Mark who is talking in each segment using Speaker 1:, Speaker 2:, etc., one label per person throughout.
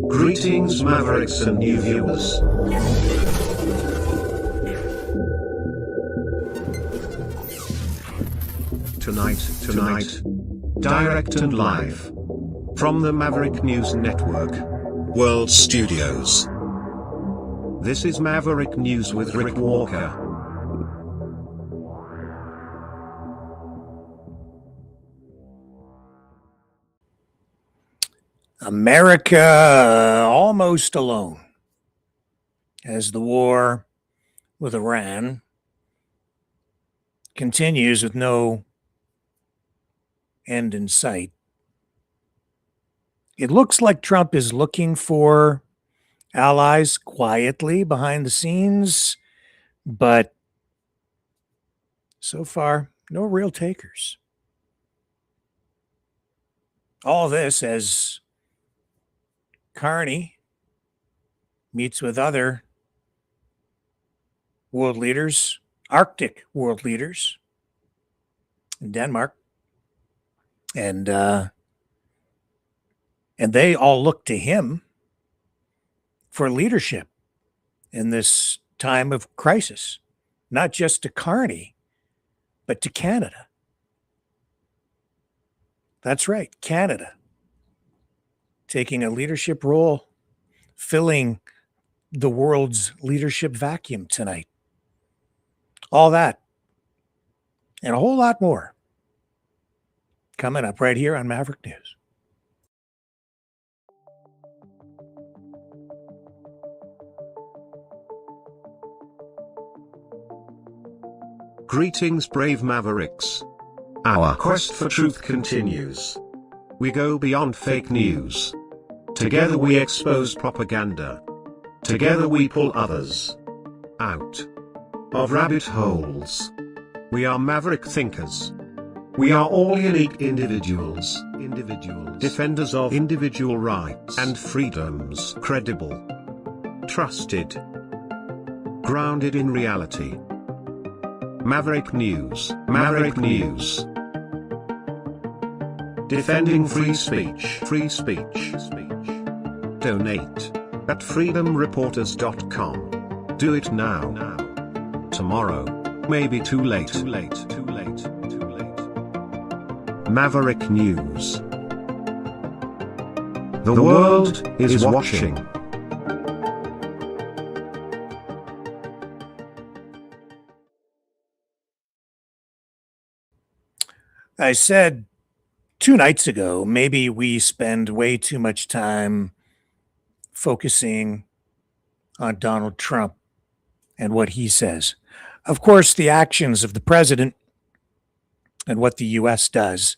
Speaker 1: Greetings, Mavericks and new viewers. Tonight, direct and live from the Maverick News Network World Studios. This is Maverick News with Rick Walker.
Speaker 2: America almost alone as the war with Iran continues with no end in sight. It looks like Trump is looking for allies quietly behind the scenes, but so far, no real takers. All this as Carney meets with other world leaders, Arctic world leaders in Denmark. And they all look to him for leadership in this time of crisis, not just to Carney, but to Canada. That's right, Canada taking a leadership role, filling the world's leadership vacuum tonight. All that and a whole lot more coming up right here on Maverick News.
Speaker 1: Greetings, brave Mavericks. Our quest for truth continues. We go beyond fake news. Together we expose propaganda. Together we pull others out of rabbit holes. We are maverick thinkers. We are all unique individuals, defenders of individual rights and freedoms, credible, trusted, grounded in reality. Maverick News, Maverick News. Defending free speech, Donate at freedomreporters.com. Do it now. Tomorrow may be too late. Maverick News. The world is watching.
Speaker 2: I said 2 nights ago, maybe we spend way too much time focusing on Donald Trump and what he says. Of course, the actions of the president and what the U.S. does,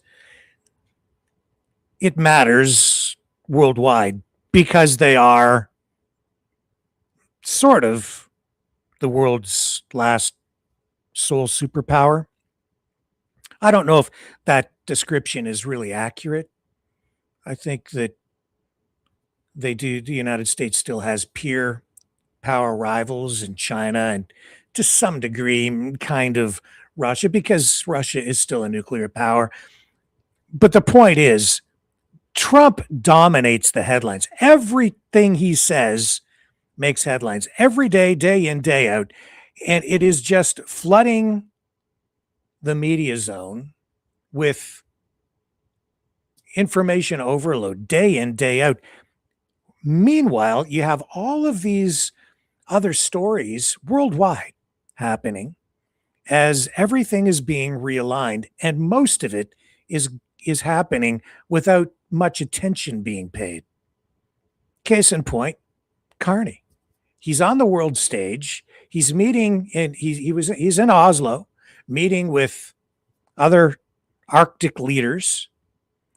Speaker 2: it matters worldwide because they are sort of the world's last sole superpower. I don't know if that description is really accurate. I think that the United States still has peer power rivals in China and to some degree kind of Russia, because Russia is still a nuclear power. But the point is, Trump dominates the headlines. Everything he says makes headlines every day, day in, day out. And it is just flooding the media zone with information overload day in, day out. Meanwhile, you have all of these other stories worldwide happening as everything is being realigned, and most of it is happening without much attention being paid. Case in point, Carney. He's on the world stage. He's meeting, and he's in Oslo, meeting with other Arctic leaders.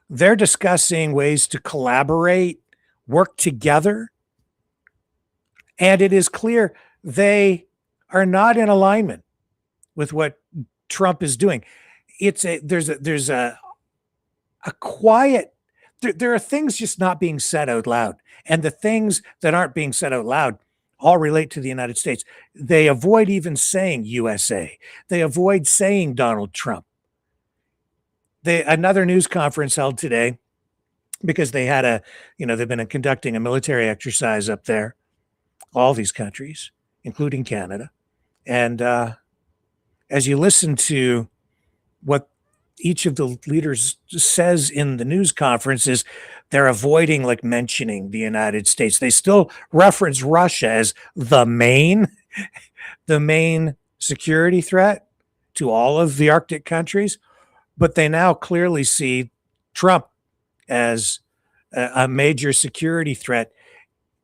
Speaker 2: They're discussing ways to collaborate, work together, and it is clear they are not in alignment with what Trump is doing. There's a quiet. There are things just not being said out loud, and the things that aren't being said out loud all relate to the United States. They avoid even saying USA. They avoid saying Donald Trump. Another news conference held today because they had they've been conducting a military exercise up there, all these countries, including Canada. And as you listen to what each of the leaders says in the news conferences, they're avoiding like mentioning the United States. They still reference Russia as the main security threat to all of the Arctic countries, but they now clearly see Trump as a major security threat,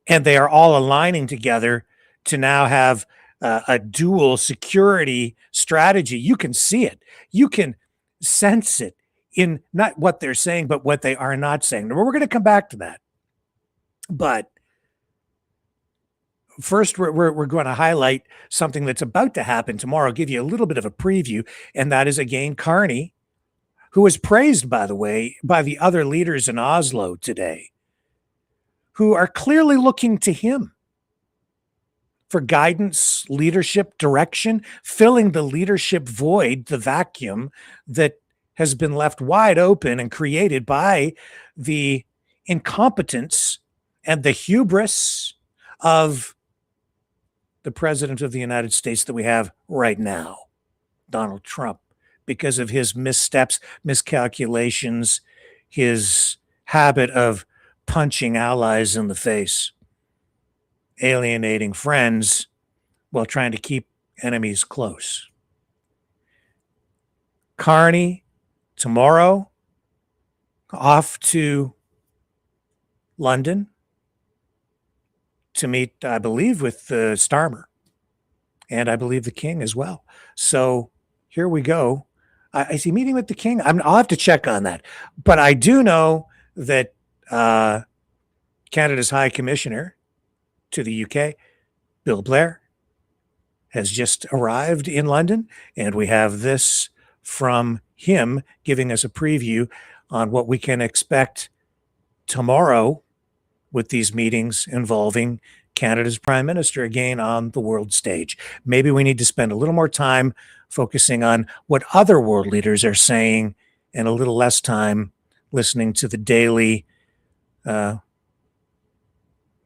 Speaker 2: and they are all aligning together to now have a dual security strategy. You can see it. You can sense it in not what they're saying, but what they are not saying. We're going to come back to that. But first, we're going to highlight something that's about to happen tomorrow. I'll give you a little bit of a preview, and that is, again, Carney, who was praised, by the way, by the other leaders in Oslo today, who are clearly looking to him for guidance, leadership, direction, filling the leadership void, the vacuum that has been left wide open and created by the incompetence and the hubris of the president of the United States that we have right now, Donald Trump, because of his missteps, miscalculations, his habit of punching allies in the face, alienating friends while trying to keep enemies close. Carney, tomorrow, off to London to meet, I believe, with Starmer, and I believe the King as well. So here we go. Is he meeting with the King? I'll have to check on that. But I do know that Canada's High Commissioner to the UK, Bill Blair, has just arrived in London, and we have this from him giving us a preview on what we can expect tomorrow with these meetings involving Canada's Prime Minister again on the world stage. Maybe we need to spend a little more time focusing on what other world leaders are saying and a little less time listening to the daily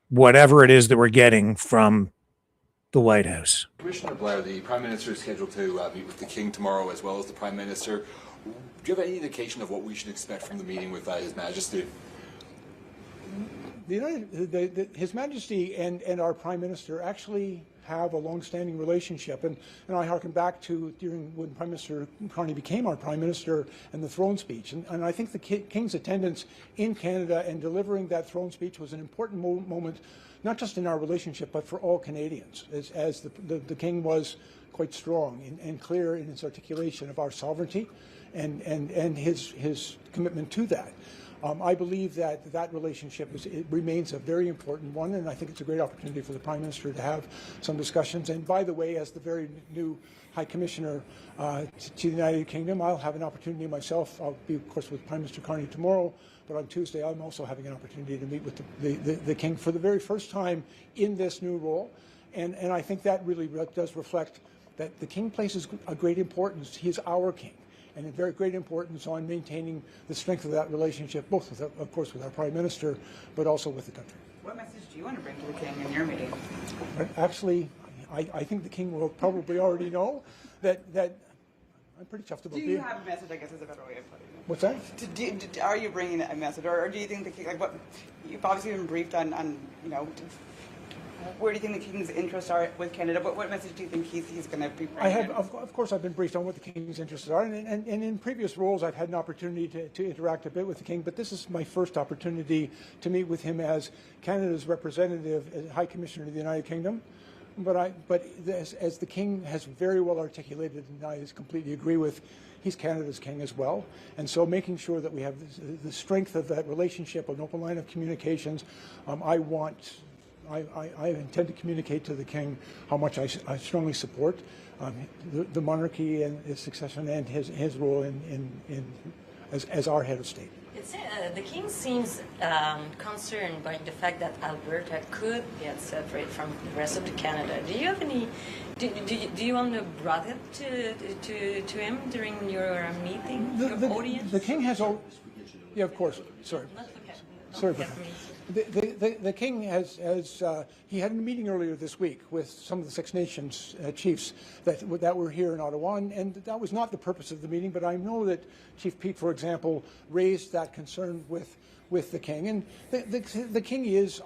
Speaker 2: whatever it is that we're getting from the White House.
Speaker 3: Commissioner Blair, the Prime Minister is scheduled to meet with the King tomorrow as well as the Prime Minister. Do you have any indication of what we should expect from the meeting with His Majesty?
Speaker 4: His Majesty and our Prime Minister actually have a long-standing relationship, and I harken back to during when Prime Minister Carney became our Prime Minister and the throne speech, and I think the King's attendance in Canada and delivering that throne speech was an important moment, not just in our relationship, but for all Canadians, as the King was quite strong and clear in his articulation of our sovereignty and his commitment to that. I believe that relationship remains a very important one, and I think it's a great opportunity for the Prime Minister to have some discussions. And by the way, as the very new High Commissioner to the United Kingdom, I'll have an opportunity myself. I'll be, of course, with Prime Minister Carney tomorrow, but on Tuesday I'm also having an opportunity to meet with the King for the very first time in this new role. And I think that really does reflect that the King places a great importance. He is our King, and a very great importance on maintaining the strength of that relationship, both, with, of course, with our Prime Minister, but also with the country.
Speaker 5: What message do you want to bring to the King in your meeting?
Speaker 4: Actually, I think the King will probably already know that I'm pretty chuffed about.
Speaker 5: Do you have a message? I guess is a better way of putting it.
Speaker 4: What's that?
Speaker 5: Are you bringing a message, or do you think the King, like what you've obviously been briefed on where do you think the King's interests are with Canada? What message do you think he's going to be bringing?
Speaker 4: Of course, I've been briefed on what the King's interests are, and in previous roles, I've had an opportunity to interact a bit with the King, but this is my first opportunity to meet with him as Canada's representative, as High Commissioner to the United Kingdom. But as the King has very well articulated, and I completely agree with, he's Canada's King as well. And so making sure that we have the strength of that relationship, an open line of communications, I intend to communicate to the King how much I strongly support the monarchy and its succession and his role as our head of state.
Speaker 6: The King seems concerned by the fact that Alberta could get separate from the rest of Canada. Do you have any? Do you want to brought it to him during your meeting, your audience?
Speaker 4: The King has Yeah, of course. Sorry.
Speaker 6: Okay.
Speaker 4: Sorry about that. The king he had a meeting earlier this week with some of the Six Nations chiefs that were here in Ottawa, and that was not the purpose of the meeting, but I know that Chief Pete, for example, raised that concern with the king. And the king is,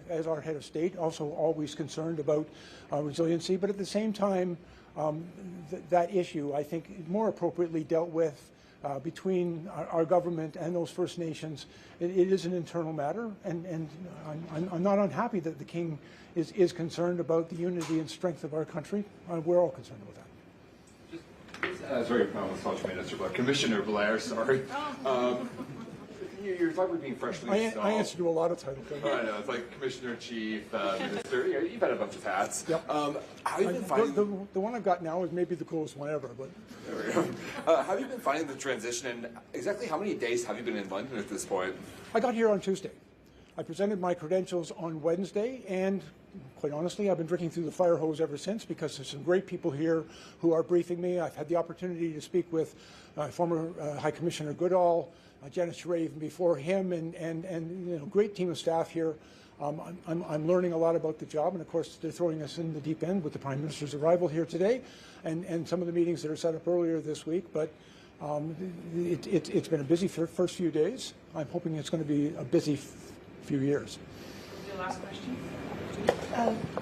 Speaker 4: as our head of state, also always concerned about resiliency, but at the same time, that issue, I think, more appropriately dealt with between our government and those First Nations. It is an internal matter, and I'm not unhappy that the king is concerned about the unity and strength of our country. We're all concerned about that.
Speaker 3: Sorry, Associate Minister, but Commissioner Blair, sorry. You're probably being freshly installed.
Speaker 4: I answer to a lot of titles.
Speaker 3: I know, it's like Commissioner, Chief, Minister. You've had a bunch of hats.
Speaker 4: Yep.
Speaker 3: How have you been finding
Speaker 4: the one I've got now is maybe the coolest one ever. But
Speaker 3: there we go. How have you been finding the transition, and exactly how many days have you been in London at this point?
Speaker 4: I got here on Tuesday. I presented my credentials on Wednesday, and quite honestly, I've been drinking through the fire hose ever since, because there's some great people here who are briefing me. I've had the opportunity to speak with former High Commissioner Goodall, Janice Ray even before him, and great team of staff here. I'm learning a lot about the job, and of course they're throwing us in the deep end with the Prime Minister's arrival here today, and some of the meetings that are set up earlier this week. But it's been a busy first few days. I'm hoping it's going to be a busy few years.
Speaker 5: Your last question.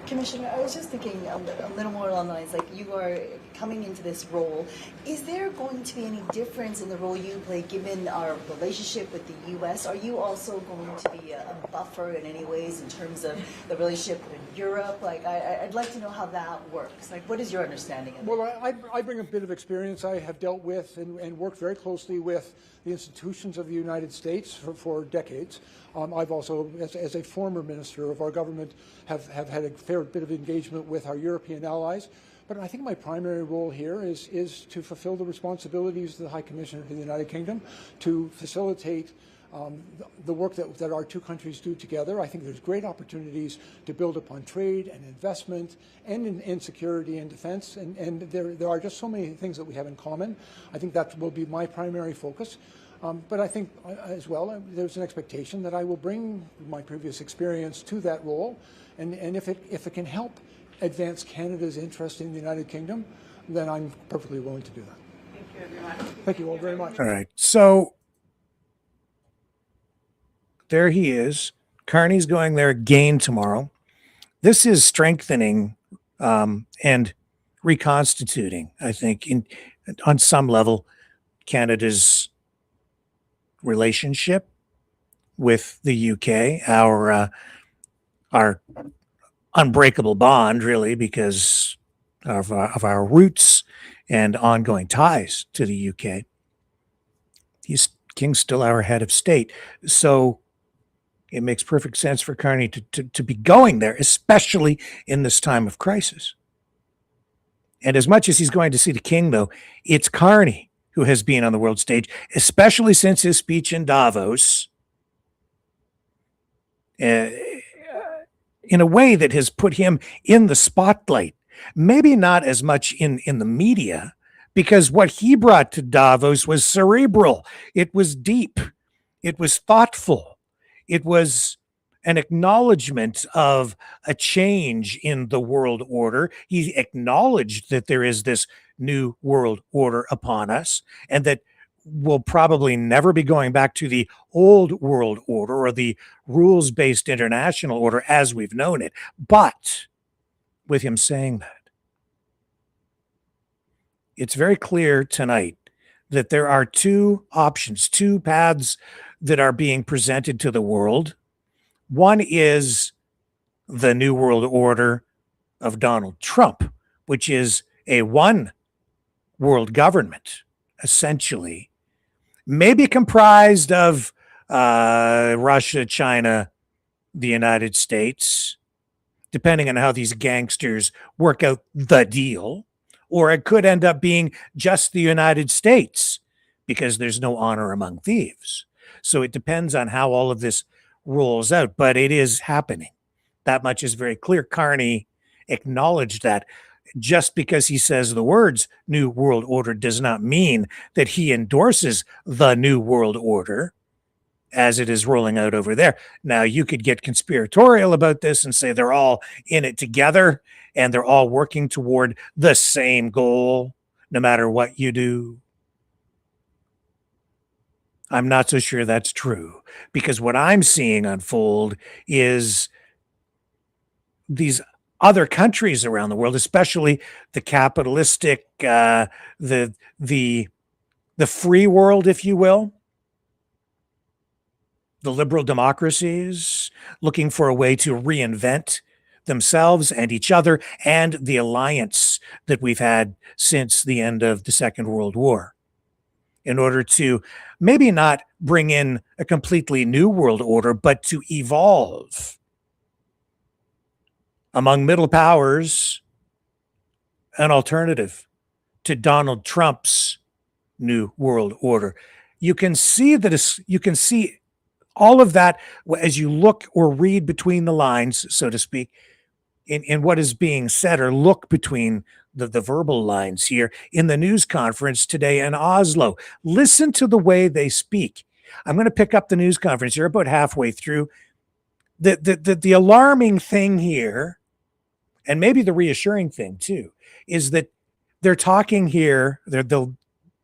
Speaker 7: Commissioner, I was just thinking a little more along the lines, like you are coming into this role. Is there going to be any difference in the role you play given our relationship with the U.S.? Are you also going to be a buffer in any ways in terms of the relationship with Europe? Like, I'd like to know how that works. Like, what is your understanding of it?
Speaker 4: Well, I bring a bit of experience. I have dealt with and worked very closely with the institutions of the United States for decades. I've also, as a former minister of our government, have had a fair bit of engagement with our European allies. But I think my primary role here is to fulfill the responsibilities of the High Commissioner to the United Kingdom, to facilitate the work that our two countries do together. I think there's great opportunities to build upon trade and investment and in security and defense, and there are just so many things that we have in common. I think that will be my primary focus. But I think as well, there's an expectation that I will bring my previous experience to that role, and if it can help advance Canada's interest in the United Kingdom, then I'm perfectly willing to do that.
Speaker 5: Thank you, everyone.
Speaker 4: Thank you all very much.
Speaker 2: All right. So there he is. Carney's going there again tomorrow. This is strengthening and reconstituting, I think, on some level, Canada's relationship with the UK, our unbreakable bond, really, because of our roots and ongoing ties to the UK. King's still our head of state, so it makes perfect sense for Carney to be going there, especially in this time of crisis. And as much as he's going to see the king, though, it's Carney who has been on the world stage, especially since his speech in Davos, in a way that has put him in the spotlight. Maybe not as much in the media, because what he brought to Davos was cerebral. It was deep. It was thoughtful. It was an acknowledgement of a change in the world order. He acknowledged that there is this new world order upon us, and that we'll probably never be going back to the old world order or the rules-based international order as we've known it. But with him saying that, it's very clear tonight that there are two options, two paths that are being presented to the world. One is the New World Order of Donald Trump, which is a one world government, essentially, maybe comprised of Russia, China, the United States, depending on how these gangsters work out the deal, or it could end up being just the United States, because there's no honor among thieves. So it depends on how all of this rolls out, but it is happening. That much is very clear. Carney acknowledged that. Just because he says the words New World Order does not mean that he endorses the New World Order. as it is rolling out over there. Now, you could get conspiratorial about this and say they're all in it together and they're all working toward the same goal, no matter what you do. I'm not so sure that's true, because what I'm seeing unfold is these other countries around the world, especially the capitalistic, the free world, if you will, the liberal democracies, looking for a way to reinvent themselves and each other and the alliance that we've had since the end of the Second World War, in order to maybe not bring in a completely new world order, but to evolve among middle powers an alternative to Donald Trump's new world order. You can see that you can see all of that as you look or read between the lines, so to speak, in what is being said, or look between the verbal lines here in the news conference today in Oslo. Listen to the way they speak. I'm going to pick up the news conference. You're about halfway through. The alarming thing here, and maybe the reassuring thing too, is that they're talking here,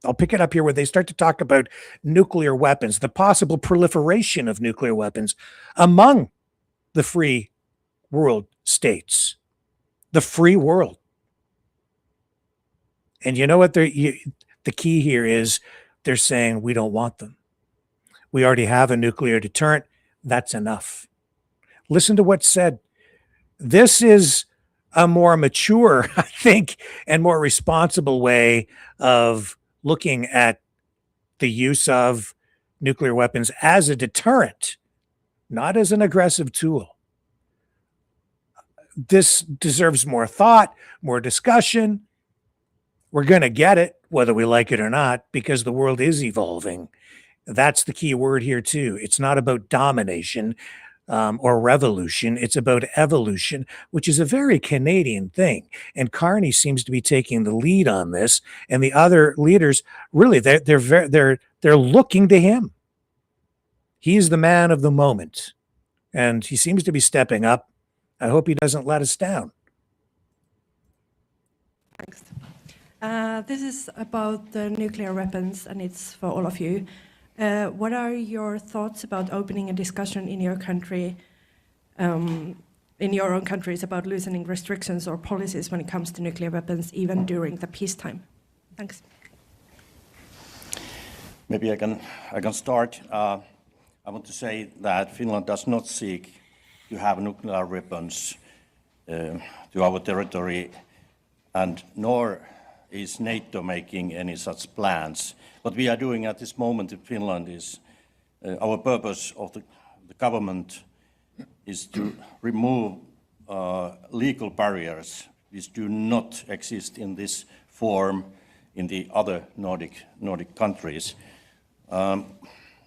Speaker 2: I'll pick it up here where they start to talk about nuclear weapons, the possible proliferation of nuclear weapons among the free world states, the free world. And you know what? The key here is they're saying we don't want them. We already have a nuclear deterrent. That's enough. Listen to what's said. This is a more mature, I think, and more responsible way of looking at the use of nuclear weapons as a deterrent, not as an aggressive tool. This deserves more thought, more discussion. We're going to get it, whether we like it or not, because the world is evolving. That's the key word here, too. It's not about domination or revolution. It's about evolution, which is a very Canadian thing. And Carney seems to be taking the lead on this. And the other leaders, really, they're looking to him. He's the man of the moment. And he seems to be stepping up. I hope he doesn't let us down.
Speaker 8: Thanks. This is about the nuclear weapons, and it's for all of you. What are your thoughts about opening a discussion in your country, in your own countries, about loosening restrictions or policies when it comes to nuclear weapons, even during the peacetime? Thanks.
Speaker 9: Maybe I can start. I want to say that Finland does not seek to have nuclear weapons to our territory, and nor is NATO making any such plans. What we are doing at this moment in Finland is our purpose of the government is to remove legal barriers which do not exist in this form in the other Nordic countries. On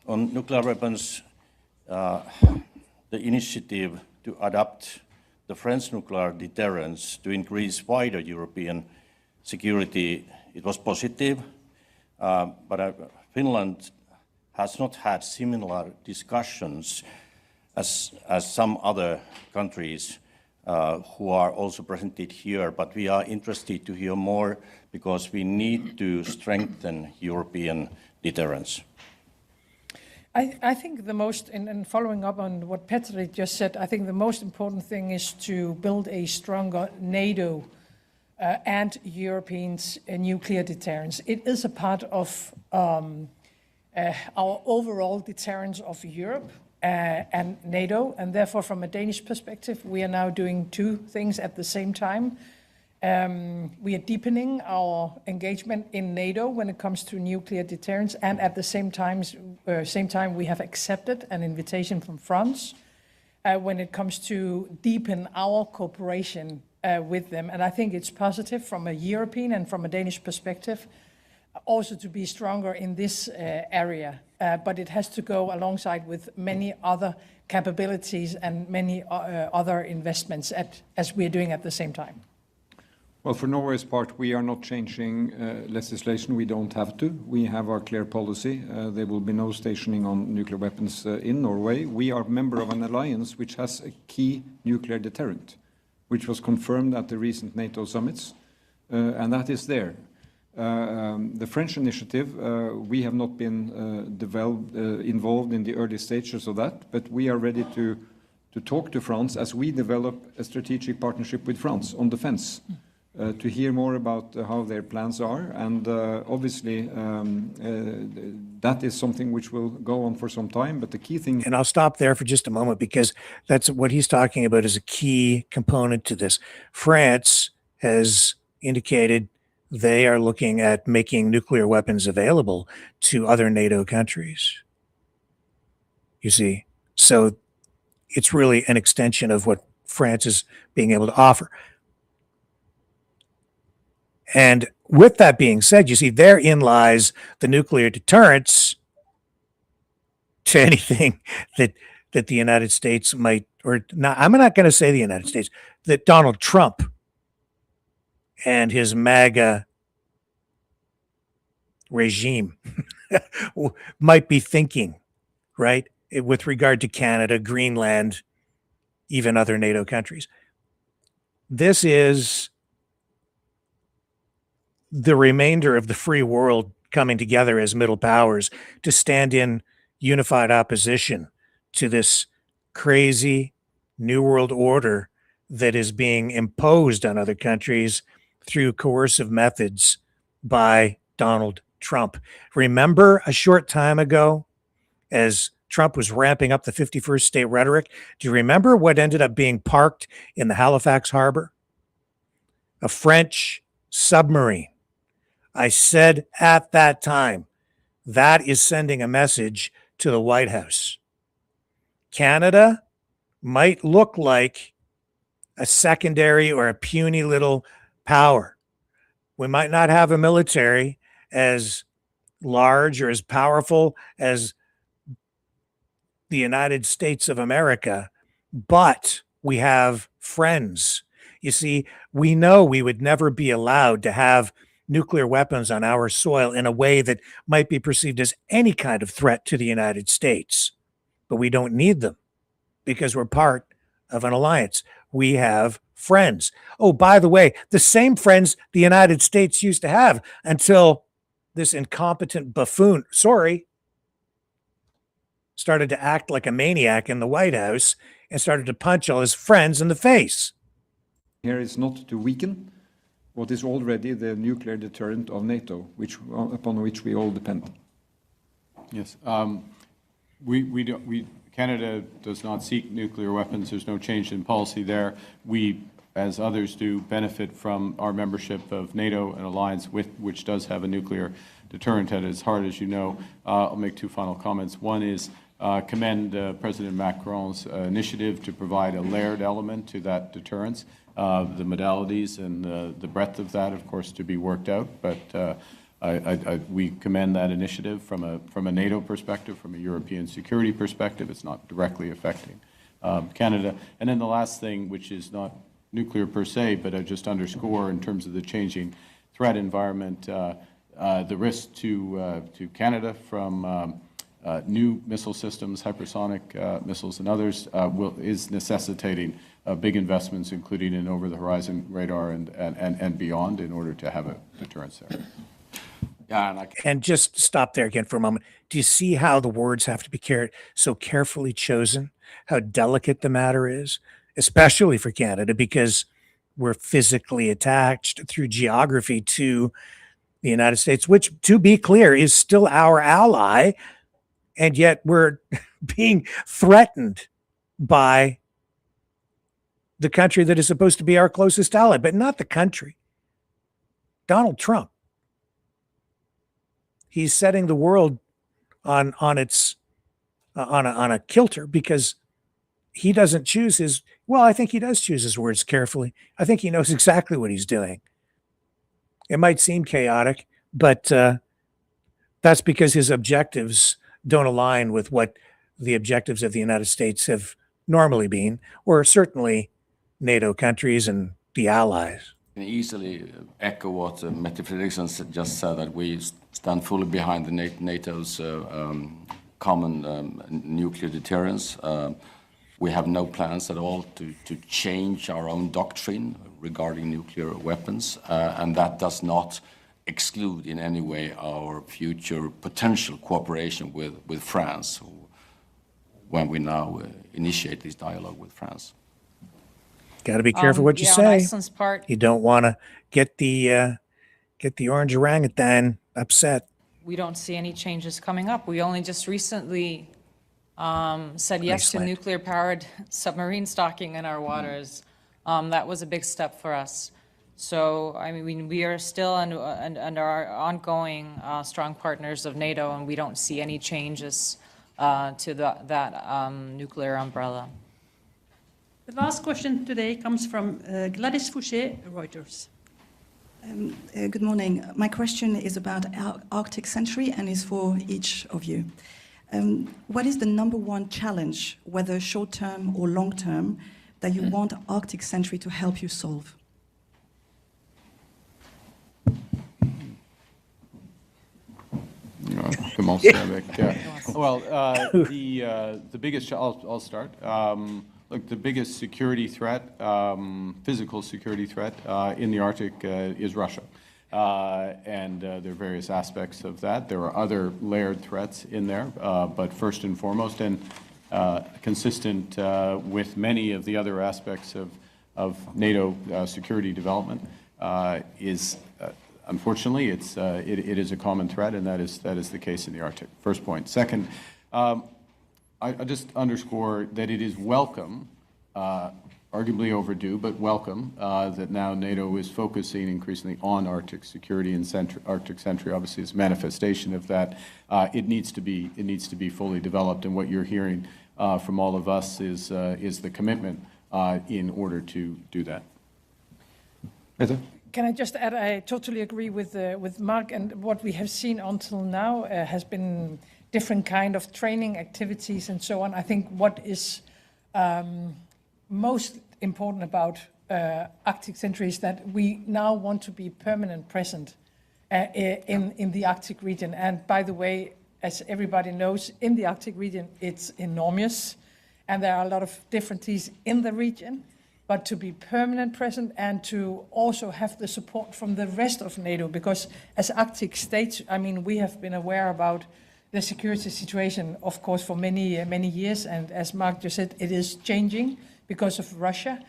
Speaker 9: nuclear weapons, the initiative to adopt the French nuclear deterrence to increase wider European security, it was positive, but Finland has not had similar discussions as some other countries who are also presented here, but we are interested to hear more because we need to strengthen European deterrence.
Speaker 10: I think the most, and following up on what Petri just said, I think the most important thing is to build a stronger NATO and European nuclear deterrence. It is a part of our overall deterrence of Europe and NATO, and therefore from a Danish perspective, we are now doing two things at the same time. We are deepening our engagement in NATO when it comes to nuclear deterrence, and at the same time we have accepted an invitation from France when it comes to deepen our cooperation with them. And I think it's positive from a European and from a Danish perspective also to be stronger in this area. But it has to go alongside with many other capabilities and many other investments as we're doing at the same time.
Speaker 11: Well, for Norway's part, we are not changing legislation. We don't have to. We have our clear policy. There will be no stationing on nuclear weapons in Norway. We are a member of an alliance which has a key nuclear deterrent, which was confirmed at the recent NATO summits, and that is there. The French initiative, we have not been involved in the early stages of that, but we are ready to talk to France as we develop a strategic partnership with France on defense. To hear more about how their plans are, and obviously that is something which will go on for some time, but the key thing...
Speaker 2: And I'll stop there for just a moment, because that's what he's talking about is a key component to this. France has indicated they are looking at making nuclear weapons available to other NATO countries. You see, so it's really an extension of what France is being able to offer. And with that being said, you see, therein lies the nuclear deterrence to anything that the United States might, or not, I'm not going to say the United States, that Donald Trump and his MAGA regime might be thinking, right, with regard to Canada, Greenland, even other NATO countries. This is the remainder of the free world coming together as middle powers to stand in unified opposition to this crazy new world order that is being imposed on other countries through coercive methods by Donald Trump. Remember a short time ago, as Trump was ramping up the 51st state rhetoric, do you remember what ended up being parked in the Halifax harbor? A French submarine. I said at that time, that is sending a message to the White House. Canada might look like a secondary or a puny little power. We might not have a military as large or as powerful as the United States of America, but we have friends. You see, we know we would never be allowed to have nuclear weapons on our soil in a way that might be perceived as any kind of threat to the United States. But we don't need them because we're part of an alliance. We have friends. Oh, by the way, the same friends the United States used to have until this incompetent buffoon, started to act like a maniac in the White House and started to punch all his friends in the face.
Speaker 11: Here is not to weaken what is already the nuclear deterrent of NATO, upon which we all depend.
Speaker 12: Yes. Canada does not seek nuclear weapons. There's no change in policy there. We, as others do, benefit from our membership of NATO, an alliance which does have a nuclear deterrent at its heart, as you know. I'll make two final comments. One is commend President Macron's initiative to provide a layered element to that deterrence. The modalities and the breadth of that, of course, to be worked out. But we commend that initiative from a NATO perspective, from a European security perspective. It's not directly affecting Canada. And then the last thing, which is not nuclear per se, but I just underscore in terms of the changing threat environment, the risk to Canada from new missile systems, hypersonic missiles and others, is necessitating big investments, including in over-the-horizon radar and beyond, in order to have a deterrence there.
Speaker 2: Yeah, and just stop there again for a moment. Do you see how the words have to be so carefully chosen? How delicate the matter is, especially for Canada, because we're physically attached through geography to the United States, which, to be clear, is still our ally, and yet we're being threatened by the country that is supposed to be our closest ally, but not the country. Donald Trump. He's setting the world on a kilter because he doesn't choose his, well, I think he does choose his words carefully. I think he knows exactly what he's doing. It might seem chaotic, but that's because his objectives don't align with what the objectives of the United States have normally been, or certainly NATO countries and the allies.
Speaker 13: can easily echo what Mette Frederiksen just said, that we stand fully behind the NATO's common nuclear deterrence. We have no plans at all to change our own doctrine regarding nuclear weapons, and that does not exclude in any way our future potential cooperation with France when we now initiate this dialogue with France.
Speaker 2: Got to be careful what you
Speaker 14: On
Speaker 2: say.
Speaker 14: Iceland's part,
Speaker 2: You don't want to get the orange orangutan upset.
Speaker 14: we don't see any changes coming up. We only just recently said yes to
Speaker 2: Iceland.
Speaker 14: nuclear-powered submarine stocking in our waters. That was a big step for us. So, I mean, we are still under our ongoing strong partners of NATO, and we don't see any changes to that nuclear umbrella.
Speaker 15: The last question today comes from Gladys Fouché, Reuters.
Speaker 16: Good morning. My question is about Arctic Century and is for each of you. What is the number one challenge, whether short-term or long-term, that you want Arctic Century to help you solve?
Speaker 12: Commence avec. Well, the biggest, I'll start. Look, the biggest security threat, physical security threat in the Arctic is Russia. And there are various aspects of that. There are other layered threats in there, but first and foremost, and consistent with many of the other aspects of NATO security development, is unfortunately it is a common threat, and that is the case in the Arctic. First point. Second, I just underscore that it is welcome, arguably overdue, but welcome, that now NATO is focusing increasingly on Arctic security, and Arctic Century obviously is a manifestation of that. It needs to be fully developed, and what you're hearing from all of us is the commitment in order to do that.
Speaker 11: Mette?
Speaker 10: Can I just add, I totally agree with Mark, and what we have seen until now has been different kind of training activities and so on. I think what is most important about Arctic Century is that we now want to be permanent present in the Arctic region. And by the way, as everybody knows, in the Arctic region, it's enormous, and there are a lot of differences in the region. But to be permanent present and to also have the support from the rest of NATO, because as Arctic states, I mean, we have been aware about the security situation, of course, for many years, and as Mark just said, it is changing because of Russia.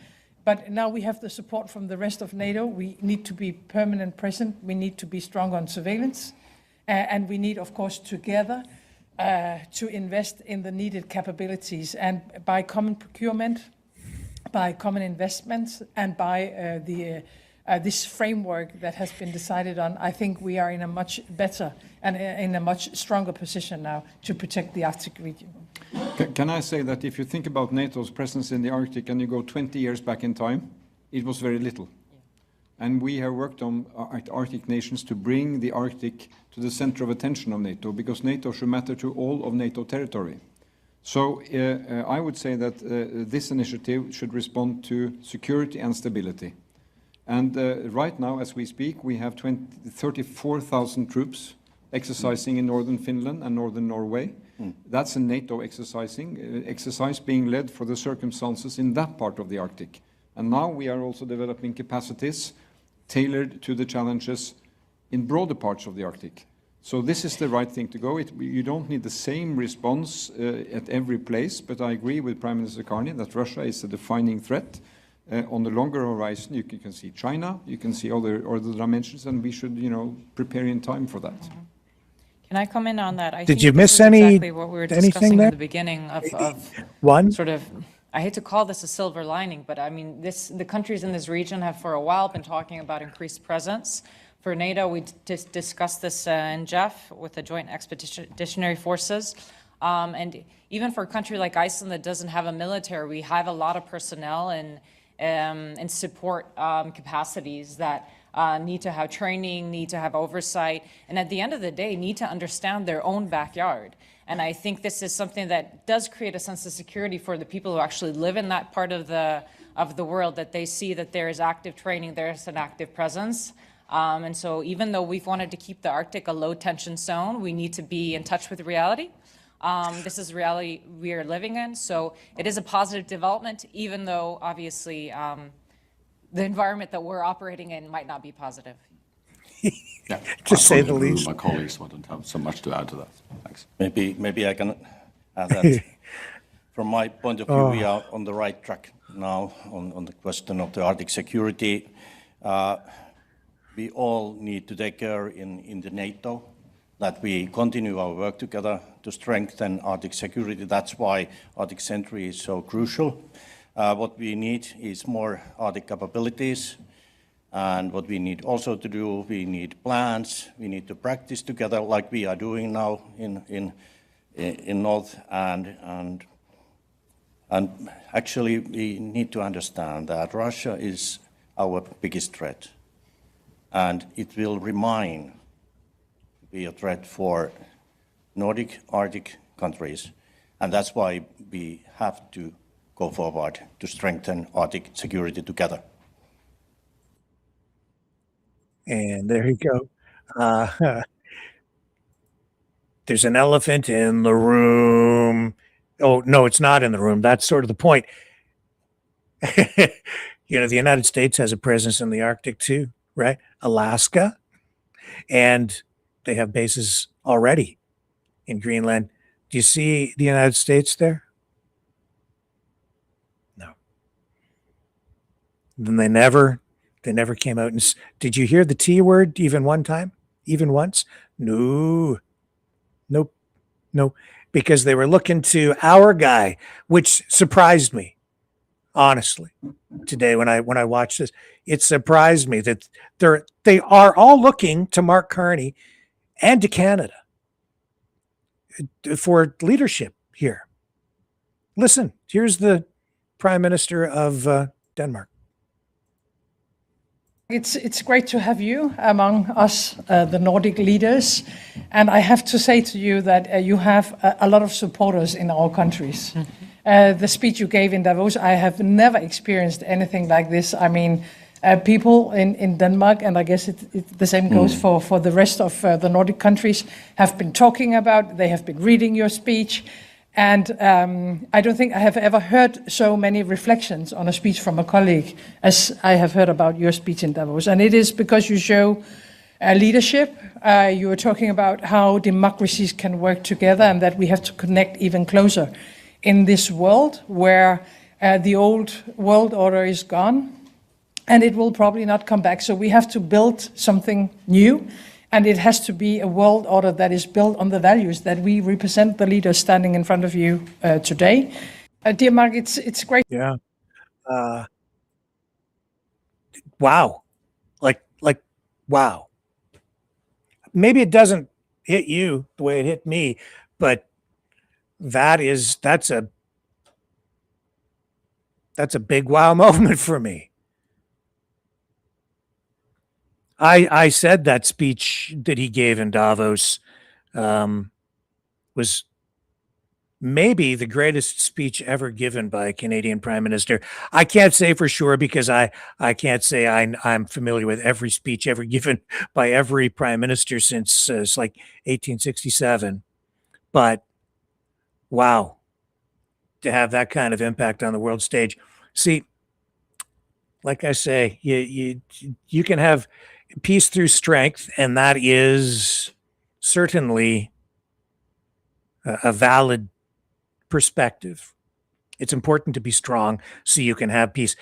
Speaker 10: But now we have the support from the rest of NATO. We need to be permanent present. We need to be strong on surveillance, and we need, of course, together to invest in the needed capabilities, and by common procurement, by common investments, and by this framework that has been decided on. I think we are in a much better and in a much stronger position now to protect the Arctic region.
Speaker 11: Can I say that if you think about NATO's presence in the Arctic and you go 20 years back in time, it was very little. And we have worked on Arctic nations to bring the Arctic to the center of attention of NATO, because NATO should matter to all of NATO territory. So I would say that this initiative should respond to security and stability. And right now, as we speak, we have 34,000 troops exercising in northern Finland and northern Norway. That's a NATO exercise being led for the circumstances in that part of the Arctic. And now we are also developing capacities tailored to the challenges in broader parts of the Arctic. So this is the right thing to go. You don't need the same response at every place, but I agree with Prime Minister Carney that Russia is a defining threat. On the longer horizon, you can see China, you can see other dimensions, and we should, prepare in time for that.
Speaker 14: Mm-hmm. Can I come in on that? I
Speaker 2: Did
Speaker 14: think
Speaker 2: you
Speaker 14: this
Speaker 2: miss
Speaker 14: is
Speaker 2: any
Speaker 14: exactly what we were
Speaker 2: anything
Speaker 14: discussing
Speaker 2: there?
Speaker 14: at the beginning of
Speaker 2: One
Speaker 14: sort of. I hate to call this a silver lining, but I mean, the countries in this region have for a while been talking about increased presence. For NATO, we just discussed this in Jeff with the Joint Expeditionary Forces. And even for a country like Iceland that doesn't have a military, we have a lot of personnel and support capacities that need to have training, need to have oversight, and at the end of the day, need to understand their own backyard. And I think this is something that does create a sense of security for the people who actually live in that part of the world, that they see that there is active training, there is an active presence. And so even though we've wanted to keep the Arctic a low tension zone, we need to be in touch with reality. This is reality we are living in. So it is a positive development, even though obviously the environment that we're operating in might not be positive.
Speaker 13: Yeah,
Speaker 2: to say the least.
Speaker 13: My colleagues don't have so much to add to that. Thanks.
Speaker 9: Maybe I can add that. From my point of view, we are on the right track now on the question of the Arctic security. We all need to take care in the NATO that we continue our work together to strengthen Arctic security. That's why Arctic Sentry is so crucial. What we need is more Arctic capabilities. And what we need also to do, we need plans, we need to practice together like we are doing now in North. And actually, we need to understand that Russia is our biggest threat. And it will remain to be a threat for Nordic Arctic countries. And that's why we have to go forward to strengthen Arctic security together.
Speaker 2: And there you go. There's an elephant in the room. Oh, no, it's not in the room. That's sort of the point. The United States has a presence in the Arctic too, right? Alaska. And they have bases already in Greenland. Do you see the United States there? No. Then they never came out and did you hear the T word even one time? Even once? No. Nope. No. Because they were looking to our guy, which surprised me, honestly. Today when I watched this, it surprised me that they are all looking to Mark Carney and to Canada for leadership here. Listen, here's the Prime Minister of Denmark.
Speaker 10: It's great to have you among us, the Nordic leaders. And I have to say to you that you have a lot of supporters in our countries. The speech you gave in Davos, I have never experienced anything like this. I mean, people in Denmark, and I guess the same goes for the rest of the Nordic countries, have been talking about, they have been reading your speech. And I don't think I have ever heard so many reflections on a speech from a colleague as I have heard about your speech in Davos. And it is because you show leadership. You were talking about how democracies can work together and that we have to connect even closer in this world where the old world order is gone and it will probably not come back. So we have to build something new. And it has to be a world order that is built on the values that we represent, the leaders standing in front of you today. Dear Mark, it's great.
Speaker 2: Yeah. Wow. Like, wow. Maybe it doesn't hit you the way it hit me, but that's a big wow moment for me. I said that speech that he gave in Davos was maybe the greatest speech ever given by a Canadian Prime Minister. I can't say for sure because I can't say I'm familiar with every speech ever given by every Prime Minister since it's like 1867. But wow, to have that kind of impact on the world stage. See, like I say, you can have peace through strength, and that is certainly a valid perspective. It's important to be strong so you can have peace.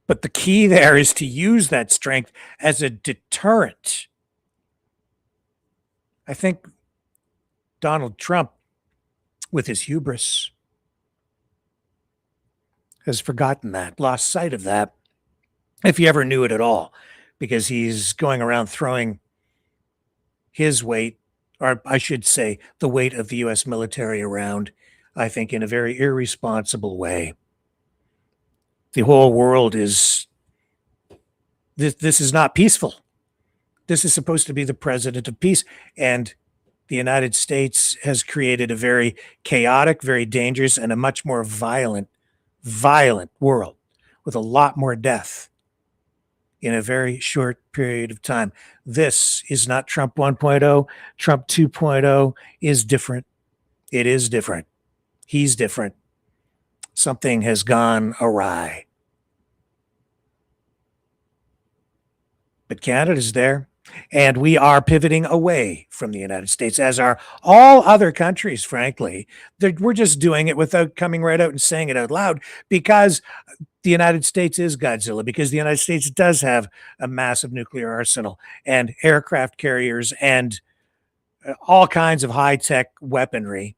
Speaker 2: But the key there is to use that strength as a deterrent. I think Donald Trump, with his hubris, has forgotten that, lost sight of that, if he ever knew it at all, because he's going around throwing his weight, or I should say the weight of the U.S. military around, I think, in a very irresponsible way. The whole world is This is not peaceful. This is supposed to be the president of peace. And the United States has created a very chaotic, very dangerous, and a much more violent world with a lot more death in a very short period of time. This is not Trump 1.0. Trump 2.0 is different. It is different. He's different. Something has gone awry. But Canada's there. And we are pivoting away from the United States, as are all other countries, frankly. We're just doing it without coming right out and saying it out loud, because the United States is Godzilla, because the United States does have a massive nuclear arsenal and aircraft carriers and all kinds of high-tech weaponry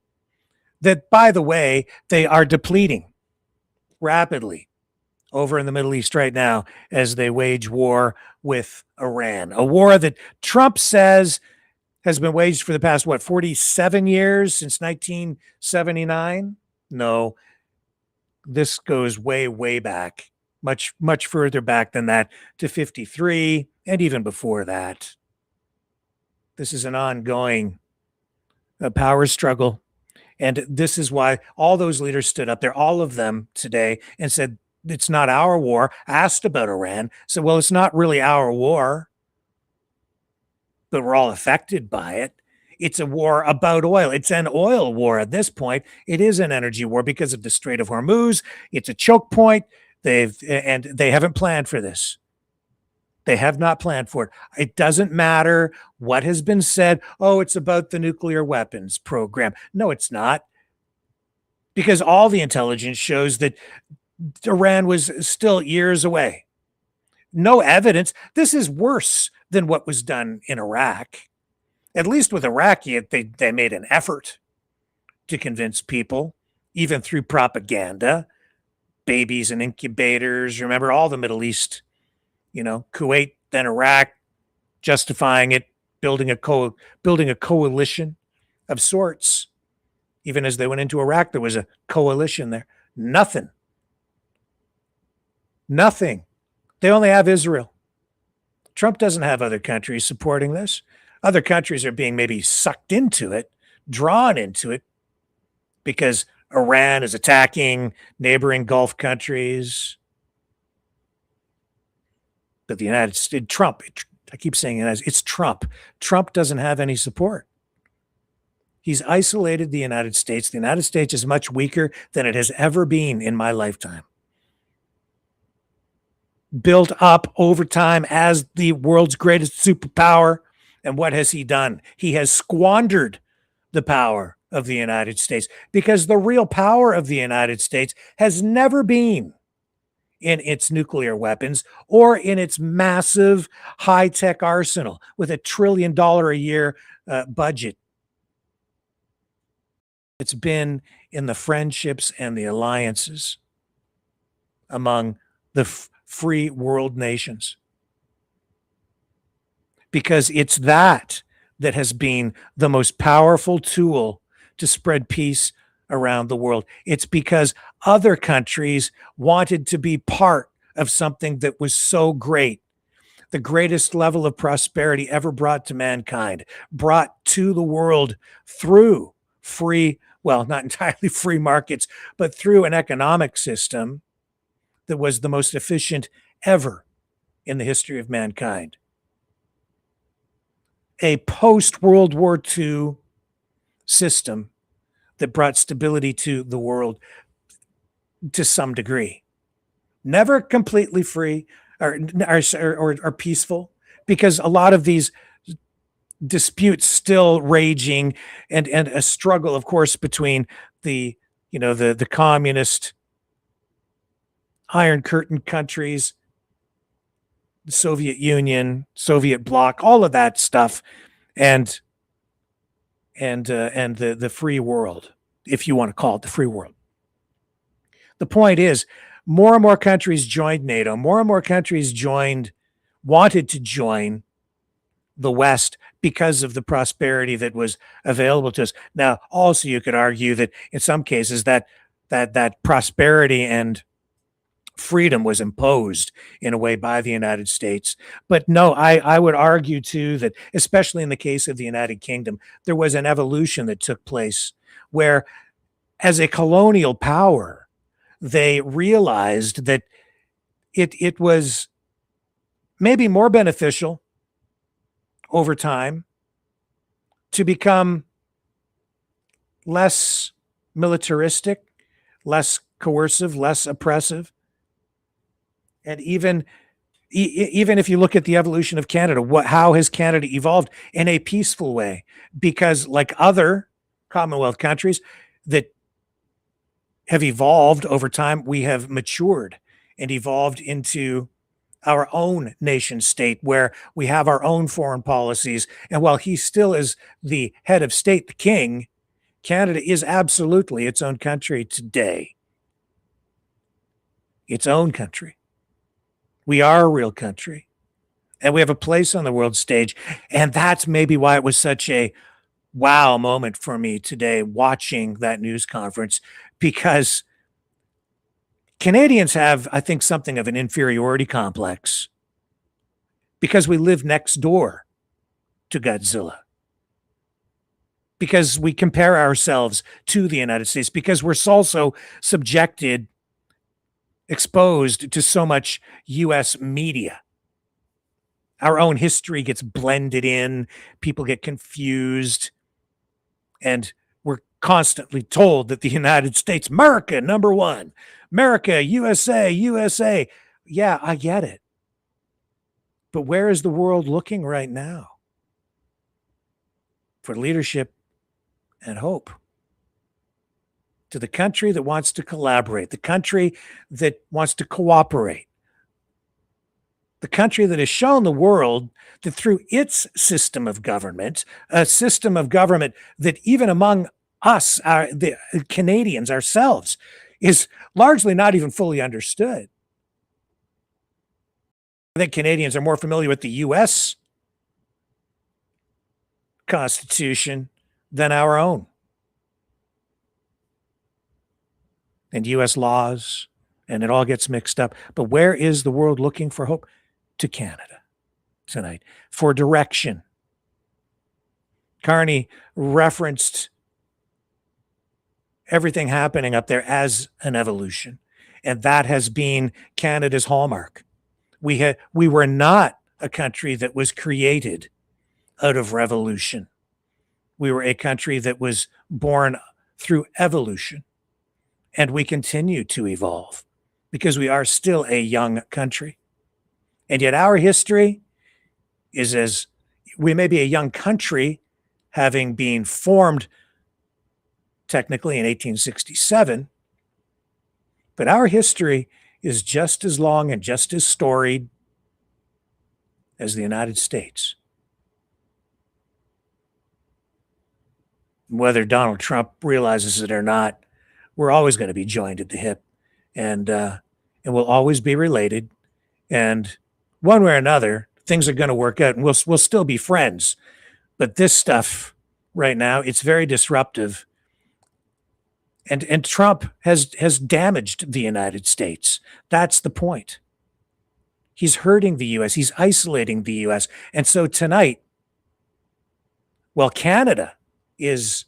Speaker 2: that, by the way, they are depleting rapidly over in the Middle East right now as they wage war with Iran, a war that Trump says has been waged for the past, 47 years, since 1979? No, this goes way, way back, much, much further back than that, to 53, and even before that. This is an ongoing power struggle. And this is why all those leaders stood up there, all of them today, and said, it's not our war, asked about Iran. So, well, it's not really our war, but we're all affected by it. It's a war about oil. It's an oil war at this point. It is an energy war because of the Strait of Hormuz. It's a choke point. They haven't planned for this. They have not planned for it. It doesn't matter what has been said. Oh, it's about the nuclear weapons program. No, it's not. Because all the intelligence shows that Iran was still years away. No evidence. This is worse than what was done in Iraq. At least with Iraq, they made an effort to convince people, even through propaganda, babies and incubators. Remember all the Middle East, Kuwait, then Iraq, justifying it, building a coalition of sorts. Even as they went into Iraq, there was a coalition there. Nothing. They only have Israel. Trump doesn't have other countries supporting this. Other countries are being maybe sucked into it, drawn into it, because Iran is attacking neighboring Gulf countries. But the United States, Trump, I keep saying it's Trump. Trump doesn't have any support. He's isolated the United States. The United States is much weaker than it has ever been in my lifetime. Built up over time as the world's greatest superpower. And what has he done? He has squandered the power of the United States, because the real power of the United States has never been in its nuclear weapons or in its massive high-tech arsenal with $1 trillion a year budget. It's been in the friendships and the alliances among the free world nations, because it's that has been the most powerful tool to spread peace around the world. It's because other countries wanted to be part of something that was so great, the greatest level of prosperity ever brought to mankind, brought to the world through free, well, not entirely free markets, but through an economic system that was the most efficient ever in the history of mankind. A post-World War II system that brought stability to the world to some degree. Never completely free or peaceful, because a lot of these disputes still raging, and a struggle, of course, between the communist Iron Curtain countries, the Soviet Union, Soviet bloc, all of that stuff, and the free world, if you want to call it the free world. The point is, more and more countries joined NATO. More and more countries wanted to join the West because of the prosperity that was available to us. Now, also, you could argue that in some cases that prosperity and freedom was imposed in a way by the United States. But no, I would argue too that, especially in the case of the United Kingdom, there was an evolution that took place where, as a colonial power, they realized that it was maybe more beneficial over time to become less militaristic, less coercive, less oppressive. And even if you look at the evolution of Canada, how has Canada evolved in a peaceful way? Because like other Commonwealth countries that have evolved over time, we have matured and evolved into our own nation state where we have our own foreign policies. And while he still is the head of state, the king, Canada is absolutely its own country today. Its own country. We are a real country. And we have a place on the world stage. And that's maybe why it was such a wow moment for me today watching that news conference, because Canadians have, I think, something of an inferiority complex because we live next door to Godzilla, because we compare ourselves to the United States, because we're also subjected, exposed to so much U.S. media. Our own history gets blended in, people get confused, and we're constantly told that the United States, America, number one, America, USA, USA. Yeah, I get it. But where is the world looking right now? For leadership and hope. To the country that wants to collaborate, the country that wants to cooperate, the country that has shown the world that through its system of government, a system of government that even among us, the Canadians ourselves, is largely not even fully understood. I think Canadians are more familiar with the U.S. Constitution than our own. And U.S. laws, and it all gets mixed up. But where is the world looking for hope? To Canada tonight for direction. Carney referenced everything happening up there as an evolution, and that has been Canada's hallmark. We were not a country that was created out of revolution. We were a country that was born through evolution, and we continue to evolve because we are still a young country. And yet our history is as we may be a young country, having been formed technically in 1867, but our history is just as long and just as storied as the United States. Whether Donald Trump realizes it or not, we're always going to be joined at the hip, and we'll always be related. And one way or another, things are going to work out, and we'll still be friends. But this stuff right now, it's very disruptive. And Trump has damaged the United States. That's the point. He's hurting the U.S. He's isolating the U.S. And so tonight, well, Canada is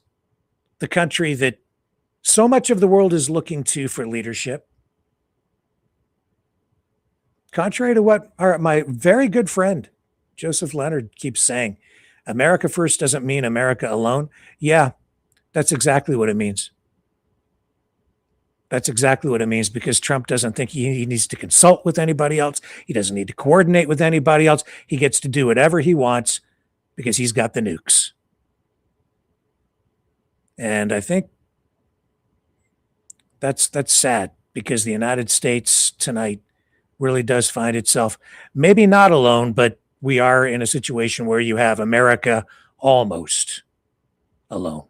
Speaker 2: the country that so much of the world is looking to for leadership. Contrary to what my very good friend, Joseph Leonard, keeps saying, America first doesn't mean America alone. Yeah, that's exactly what it means. That's exactly what it means, because Trump doesn't think he needs to consult with anybody else. He doesn't need to coordinate with anybody else. He gets to do whatever he wants because he's got the nukes. And I think that's sad, because the United States tonight really does find itself maybe not alone, but we are in a situation where you have America almost alone.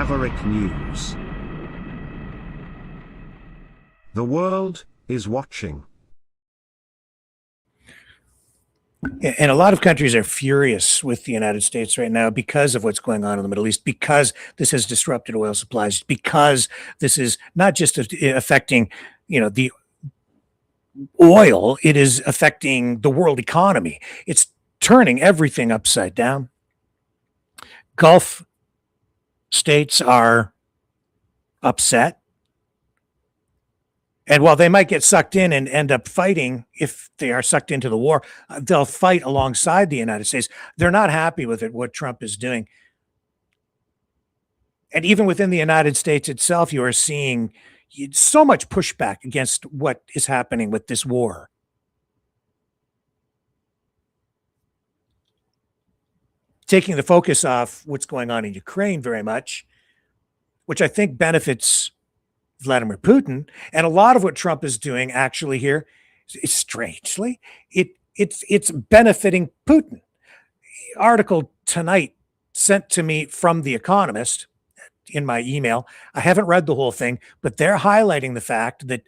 Speaker 1: Maverick News. The world is watching.
Speaker 2: And a lot of countries are furious with the United States right now because of what's going on in the Middle East, because this has disrupted oil supplies, because this is not just affecting, the oil, it is affecting the world economy. It's turning everything upside down. Gulf states are upset. And while they might get sucked in and end up fighting, if they are sucked into the war, they'll fight alongside the United States. They're not happy with it, what Trump is doing. And even within the United States itself, you are seeing so much pushback against what is happening with this war. Taking the focus off what's going on in Ukraine very much, which I think benefits Vladimir Putin. And a lot of what Trump is doing actually here is strangely, it's benefiting Putin. Article tonight sent to me from The Economist in my email. I haven't read the whole thing, but they're highlighting the fact that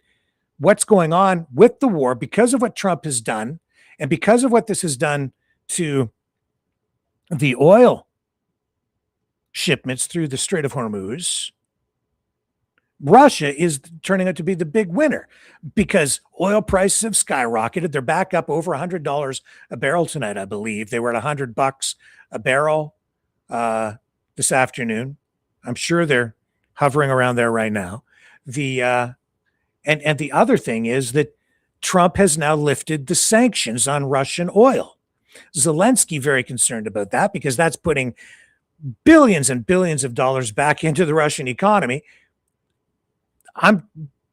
Speaker 2: what's going on with the war, because of what Trump has done, and because of what this has done to the oil shipments through the Strait of Hormuz, Russia is turning out to be the big winner because oil prices have skyrocketed. They're back up over $100 a barrel tonight, I believe. They were at $100 a barrel this afternoon. I'm sure they're hovering around there right now. And the other thing is that Trump has now lifted the sanctions on Russian oil. Zelensky very concerned about that because that's putting billions and billions of dollars back into the Russian economy.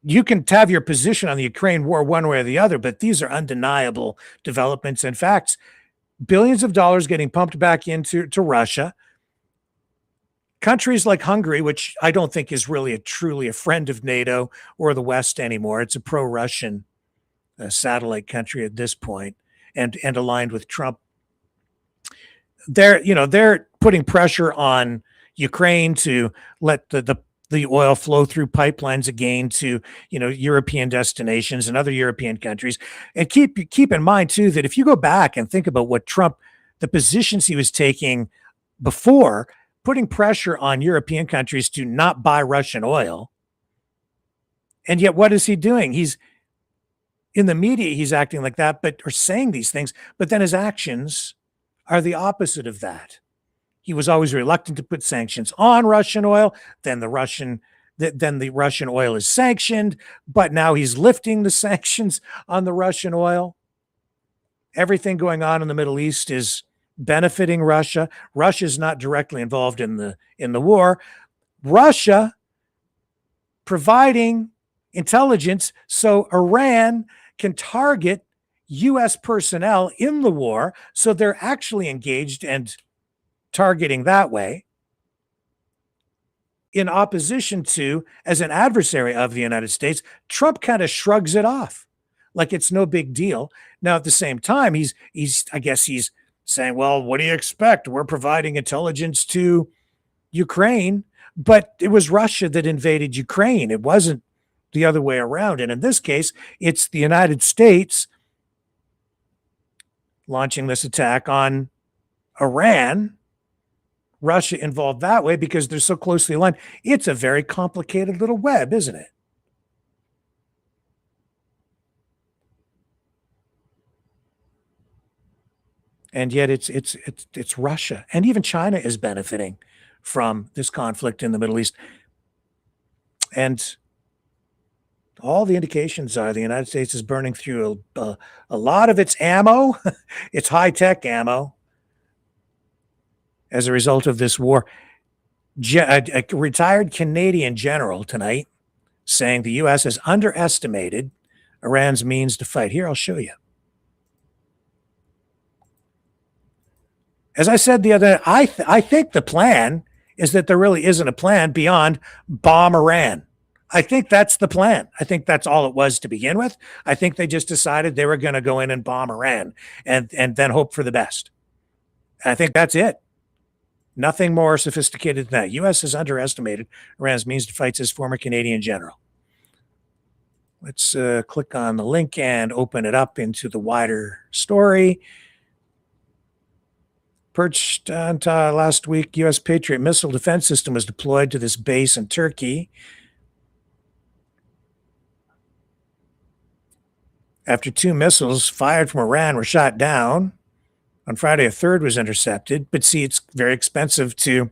Speaker 2: You can have your position on the Ukraine war one way or the other, but these are undeniable developments and facts. Billions of dollars getting pumped back into Russia. Countries like Hungary, which I don't think is really truly a friend of NATO or the West anymore. It's a pro-Russian satellite country at this point, and aligned with Trump. They're putting pressure on Ukraine to let the oil flow through pipelines again to, European destinations and other European countries. And keep in mind too, that if you go back and think about what Trump, the positions he was taking before, putting pressure on European countries to not buy Russian oil. And yet what is he doing? He's in the media, he's acting like that, or saying these things, but then his actions are the opposite of that. He was always reluctant to put sanctions on Russian oil. Then the Russian oil is sanctioned, but now he's lifting the sanctions on the Russian oil. Everything going on in the Middle East is benefiting Russia. Russia is not directly involved in the war. Russia providing intelligence so Iran can target U.S. personnel in the war, so they're actually engaged and targeting that way, in opposition to, as an adversary of the United States. Trump kind of shrugs it off like it's no big deal. Now, at the same time, he's saying, well, what do you expect? We're providing intelligence to Ukraine, but it was Russia that invaded Ukraine. It wasn't the other way around. And in this case, it's the United States launching this attack on Iran, Russia involved that way because they're so closely aligned. It's a very complicated little web, isn't it? And yet it's Russia, and even China is benefiting from this conflict in the Middle East. And all the indications are the United States is burning through a lot of its ammo, its high-tech ammo, as a result of this war. A retired Canadian general tonight saying the U.S. has underestimated Iran's means to fight. Here, I'll show you. As I said the other day, I think the plan is that there really isn't a plan beyond bomb Iran. I think that's the plan. I think that's all it was to begin with. I think they just decided they were going to go in and bomb Iran and then hope for the best. I think that's it. Nothing more sophisticated than that. U.S. has underestimated Iran's means to fight, says former Canadian general. Let's click on the link and open it up into the wider story. Perched on last week, U.S. Patriot missile defense system was deployed to this base in Turkey. After 2 missiles fired from Iran were shot down, on Friday, a third was intercepted. But see, it's very expensive to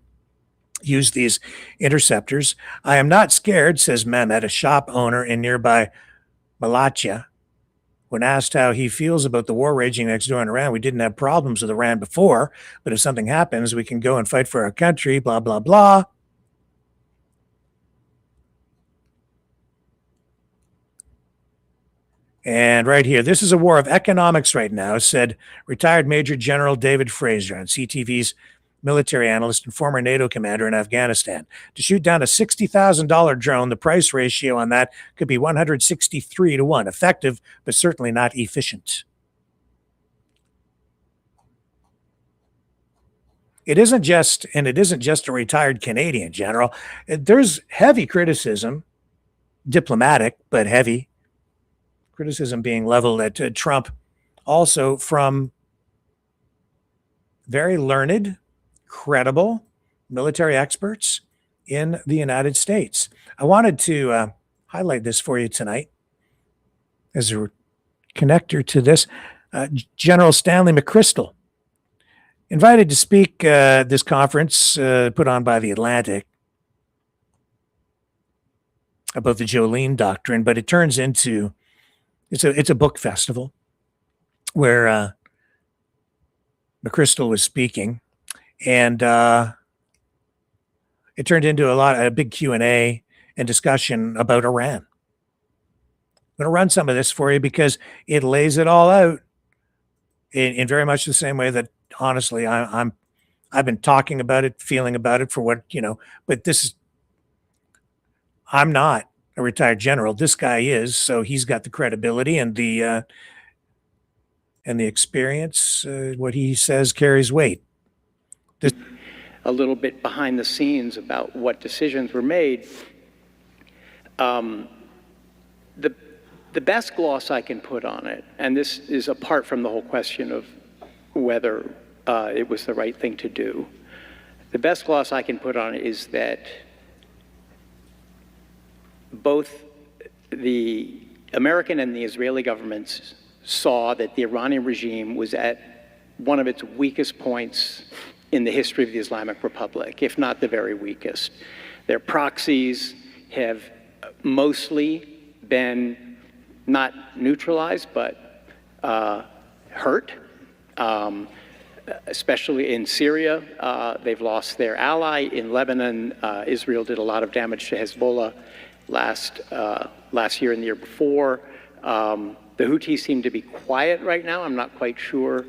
Speaker 2: use these interceptors. I am not scared, says Mehmet, a shop owner in nearby Malatya. When asked how he feels about the war raging next door in Iran, we didn't have problems with Iran before, but if something happens, we can go and fight for our country, blah, blah, blah. And right here, this is a war of economics right now, said retired Major General David Fraser on CTV's military analyst and former NATO commander in Afghanistan. To shoot down a $60,000 drone, the price ratio on that could be 163 to 1. Effective, but certainly not efficient. It isn't just a retired Canadian general. There's heavy criticism, diplomatic, but heavy criticism being leveled at Trump, also from very learned, credible military experts in the United States. I wanted to highlight this for you tonight as a connector to this. General Stanley McChrystal, invited to speak at this conference put on by The Atlantic about the Jolene Doctrine, but it turns into it's a book festival where McChrystal was speaking, and it turned into a big Q&A and discussion about Iran. I'm going to run some of this for you because it lays it all out in very much the same way that, honestly, I've been talking about it, feeling about it for what, but I'm not a retired general. This guy is, so he's got the credibility and the experience. What he says carries weight.
Speaker 17: A little bit behind the scenes about what decisions were made. The best gloss I can put on it, and this is apart from the whole question of whether it was the right thing to do, the best gloss I can put on it is that both the American and the Israeli governments saw that the Iranian regime was at one of its weakest points in the history of the Islamic Republic, if not the very weakest. Their proxies have mostly been not neutralized, but hurt, especially in Syria. They've lost their ally. In Lebanon, Israel did a lot of damage to Hezbollah last year and the year before. The Houthis seem to be quiet right now. I'm not quite sure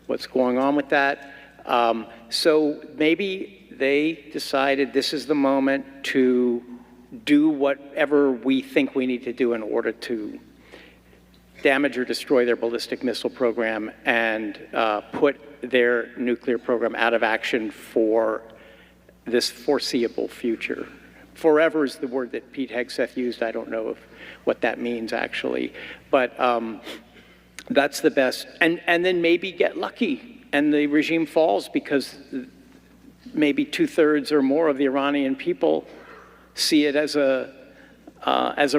Speaker 17: what's going on with that. So maybe they decided this is the moment to do whatever we think we need to do in order to damage or destroy their ballistic missile program and put their nuclear program out of action for this foreseeable future. Forever is the word that Pete Hegseth used. I don't know what that means actually, but that's the best. And then maybe get lucky and the regime falls because maybe 2/3 or more of the Iranian people see it as a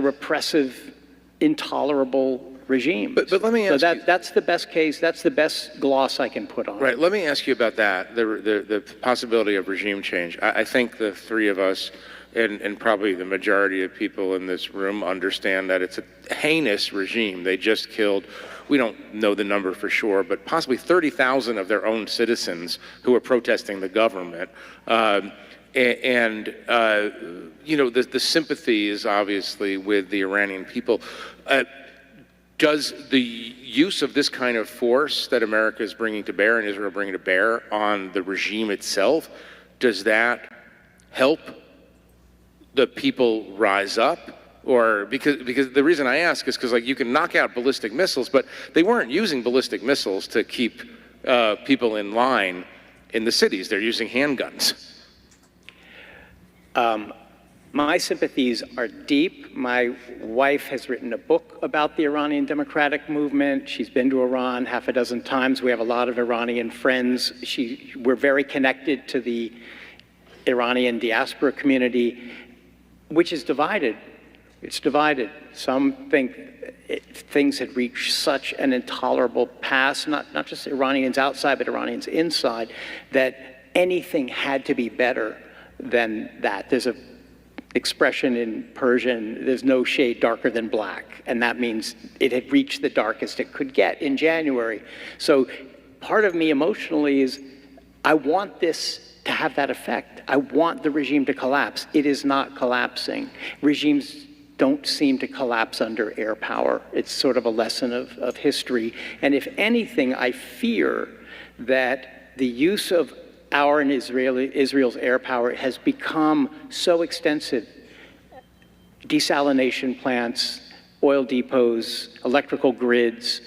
Speaker 17: repressive, intolerable regime.
Speaker 18: But let me ask you,
Speaker 17: that's the best case. That's the best gloss I can put on it.
Speaker 18: Right. Let me ask you about that. The possibility of regime change. I think the three of us, and probably the majority of people in this room, understand that it's a heinous regime. They just killed, we don't know the number for sure, but possibly 30,000 of their own citizens who are protesting the government. The sympathy is obviously with the Iranian people. Does the use of this kind of force that America is bringing to bear and Israel bringing to bear on the regime itself, does that help the people rise up? Or because the reason I ask is because you can knock out ballistic missiles, but they weren't using ballistic missiles to keep people in line in the cities. They're using handguns.
Speaker 17: My sympathies are deep. My wife has written a book about the Iranian democratic movement. She's been to Iran half a dozen times. We have a lot of Iranian friends. We're very connected to the Iranian diaspora community, which is divided. It's divided. Some think things had reached such an intolerable pass, not just Iranians outside, but Iranians inside, that anything had to be better than that. There's a expression in Persian, there's no shade darker than black, and that means it had reached the darkest it could get in January. So part of me emotionally is, I want this to have that effect. I want the regime to collapse. It is not collapsing. Regimes don't seem to collapse under air power. It's sort of a lesson of history. And if anything, I fear that the use of our and Israel's air power has become so extensive. Desalination plants, oil depots, electrical grids,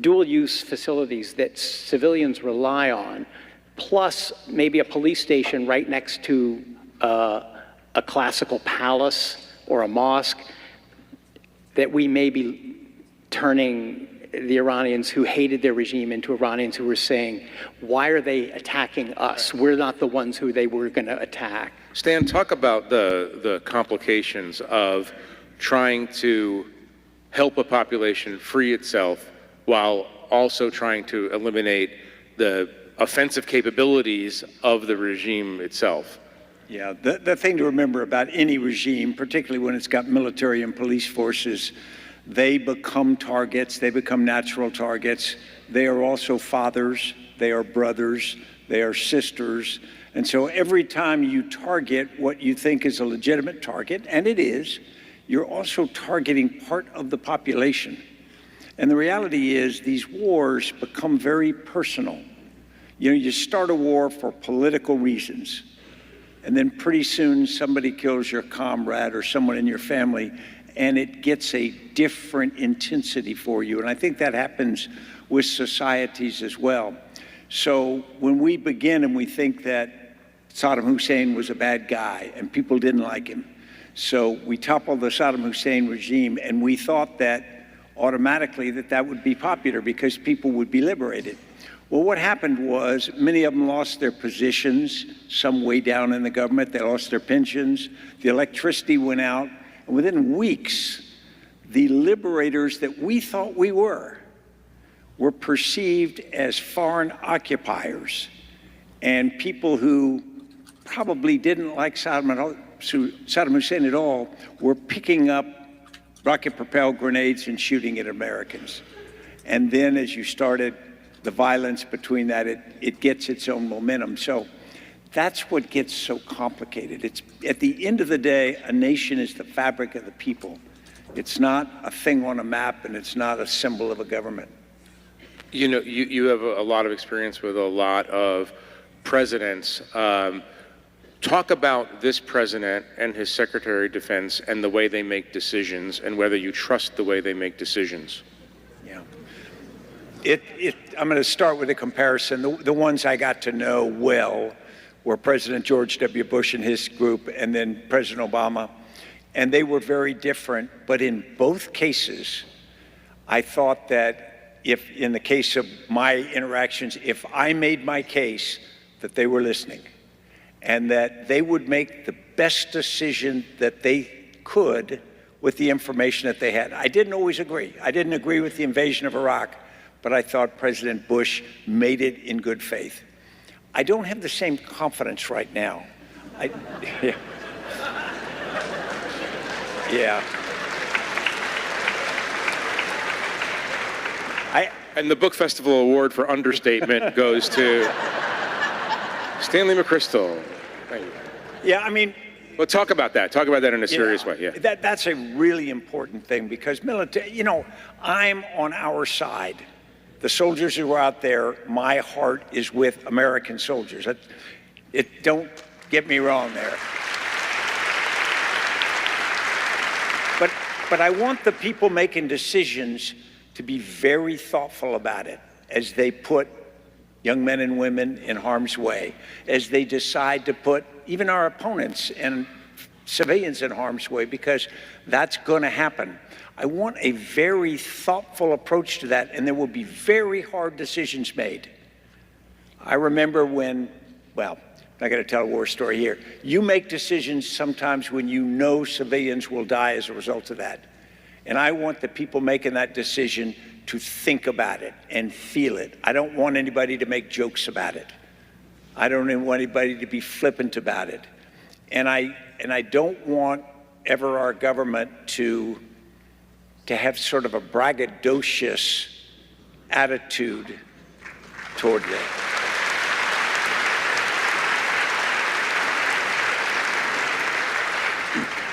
Speaker 17: dual-use facilities that civilians rely on, plus maybe a police station right next to a classical palace or a mosque, that we may be turning the Iranians who hated their regime into Iranians who were saying, why are they attacking us? We're not the ones who they were going to attack.
Speaker 18: Stan, talk about the complications of trying to help a population free itself while also trying to eliminate the offensive capabilities of the regime itself.
Speaker 19: Yeah, the thing to remember about any regime, particularly when it's got military and police forces, they become targets, they become natural targets. They are also fathers, they are brothers, they are sisters. And so every time you target what you think is a legitimate target, and it is, you're also targeting part of the population. And the reality is these wars become very personal. You know, you start a war for political reasons, and then pretty soon somebody kills your comrade or someone in your family, and it gets a different intensity for you. And I think that happens with societies as well. So when we begin and we think that Saddam Hussein was a bad guy and people didn't like him, so we toppled the Saddam Hussein regime, and we thought that automatically that would be popular because people would be liberated. Well, what happened was many of them lost their positions, some way down in the government, they lost their pensions, the electricity went out, and within weeks, the liberators that we thought we were perceived as foreign occupiers and people who probably didn't like Saddam Hussein at all were picking up rocket-propelled grenades and shooting at Americans. And then as you started the violence between that, it gets its own momentum. So that's what gets so complicated. It's at the end of the day, a nation is the fabric of the people. It's not a thing on a map, and it's not a symbol of a government.
Speaker 18: You know, you have a lot of experience with a lot of presidents. Talk about this president and his Secretary of Defense and the way they make decisions and whether you trust the way they make decisions.
Speaker 19: Yeah. I'm going to start with a comparison. The ones I got to know well were President George W. Bush and his group, and then President Obama. And they were very different, but in both cases, I thought that if, in the case of my interactions, if I made my case, that they were listening, and that they would make the best decision that they could with the information that they had. I didn't always agree. I didn't agree with the invasion of Iraq, but I thought President Bush made it in good faith. I don't have the same confidence right now. Yeah.
Speaker 18: And the Book Festival Award for Understatement goes to Stanley McChrystal. Thank you.
Speaker 19: Yeah, I mean...
Speaker 18: Well, talk about that. Talk about that in a serious way, yeah.
Speaker 19: That's a really important thing because military, you know, I'm on our side. The soldiers who are out there, my heart is with American soldiers. Don't get me wrong there. But I want the people making decisions to be very thoughtful about it as they put young men and women in harm's way, as they decide to put even our opponents and civilians in harm's way, because that's going to happen. I want a very thoughtful approach to that, and there will be very hard decisions made. I remember when, well, I'm not going to tell a war story here. You make decisions sometimes when you know civilians will die as a result of that. And I want the people making that decision to think about it and feel it. I don't want anybody to make jokes about it. I don't want anybody to be flippant about it. And I don't want ever our government to have sort of a braggadocious attitude toward that.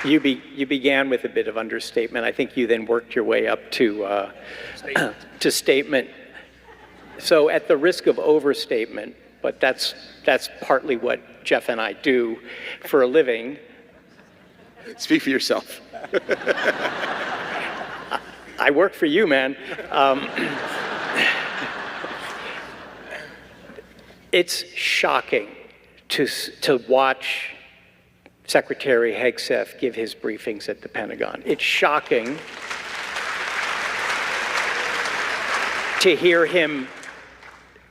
Speaker 17: You began with a bit of understatement. I think you then worked your way up to statement. So at the risk of overstatement, but that's partly what Jeff and I do for a living.
Speaker 18: Speak for yourself.
Speaker 17: I work for you, man. It's shocking to watch Secretary Hegseth give his briefings at the Pentagon. It's shocking to hear him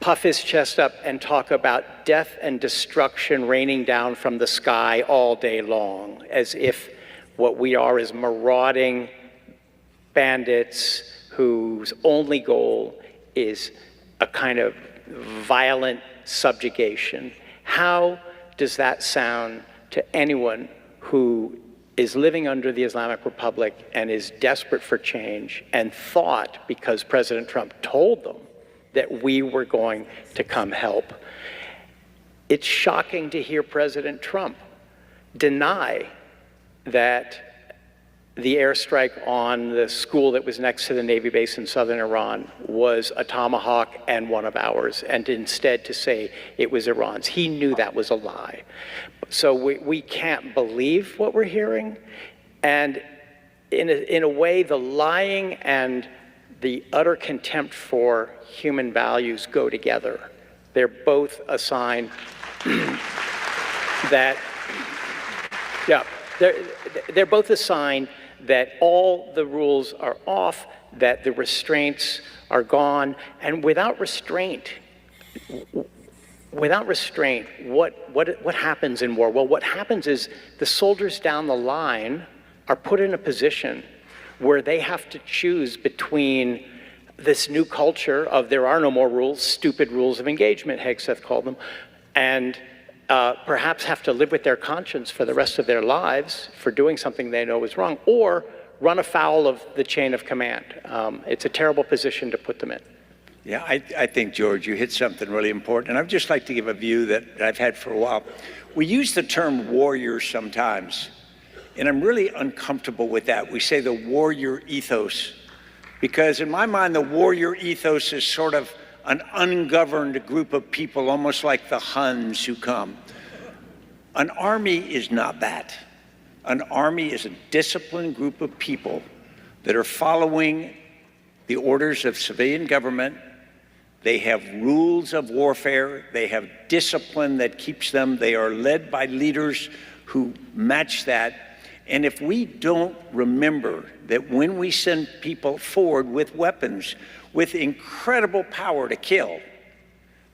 Speaker 17: puff his chest up and talk about death and destruction raining down from the sky all day long, as if what we are is marauding bandits whose only goal is a kind of violent subjugation. How does that sound to anyone who is living under the Islamic Republic and is desperate for change and thought, because President Trump told them, that we were going to come help? It's shocking to hear President Trump deny that the airstrike on the school that was next to the Navy base in southern Iran was a Tomahawk and one of ours, and instead to say it was Iran's. He knew that was a lie. So we can't believe what we're hearing. And in a way, the lying and the utter contempt for human values go together. They're both a sign that, they're both a sign that all the rules are off, that the restraints are gone. And without restraint, what happens in war? Well, what happens is the soldiers down the line are put in a position where they have to choose between this new culture of there are no more rules, stupid rules of engagement, Hegseth called them, and perhaps have to live with their conscience for the rest of their lives for doing something they know is wrong, or run afoul of the chain of command. It's a terrible position to put them in.
Speaker 19: Yeah, I think, George, you hit something really important. And I'd just like to give a view that I've had for a while. We use the term warrior sometimes, and I'm really uncomfortable with that. We say the warrior ethos, because in my mind, the warrior ethos is sort of an ungoverned group of people, almost like the Huns who come. An army is not that. An army is a disciplined group of people that are following the orders of civilian government. They have rules of warfare. They have discipline that keeps them. They are led by leaders who match that. And if we don't remember that when we send people forward with weapons, with incredible power to kill,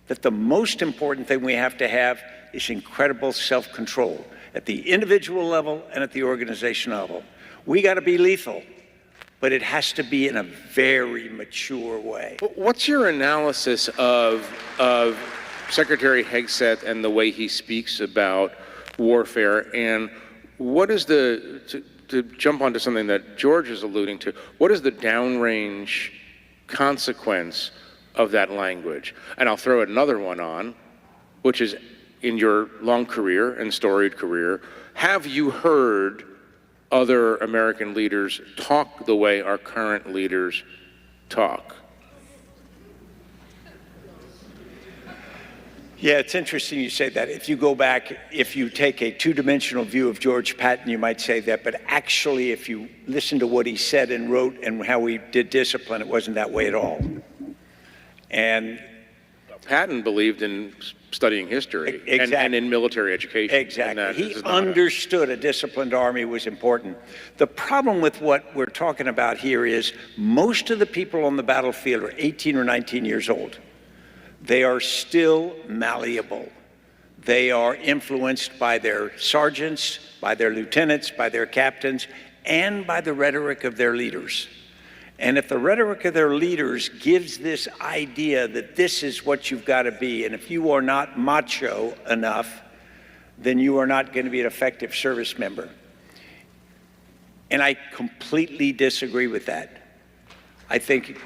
Speaker 19: that the most important thing we have to have is incredible self-control at the individual level and at the organization level. We got to be lethal, but it has to be in a very mature way.
Speaker 18: What's your analysis of Secretary Hegseth and the way he speaks about warfare, and what is to jump onto something that George is alluding to, what is the downrange consequence of that language? And I'll throw another one on, which is, in your long career and storied career, have you heard other American leaders talk the way our current leaders talk?
Speaker 19: Yeah, it's interesting you say that. If you go back, if you take a two-dimensional view of George Patton, you might say that. But actually, if you listen to what he said and wrote and how he did discipline, it wasn't that way at all. And
Speaker 18: Patton believed in studying history and in military education.
Speaker 19: Exactly. He understood a disciplined army was important. The problem with what we're talking about here is most of the people on the battlefield are 18 or 19 years old. They are still malleable. They are influenced by their sergeants, by their lieutenants, by their captains, and by the rhetoric of their leaders. And if the rhetoric of their leaders gives this idea that this is what you've got to be, and if you are not macho enough, then you are not going to be an effective service member. And I completely disagree with that. I think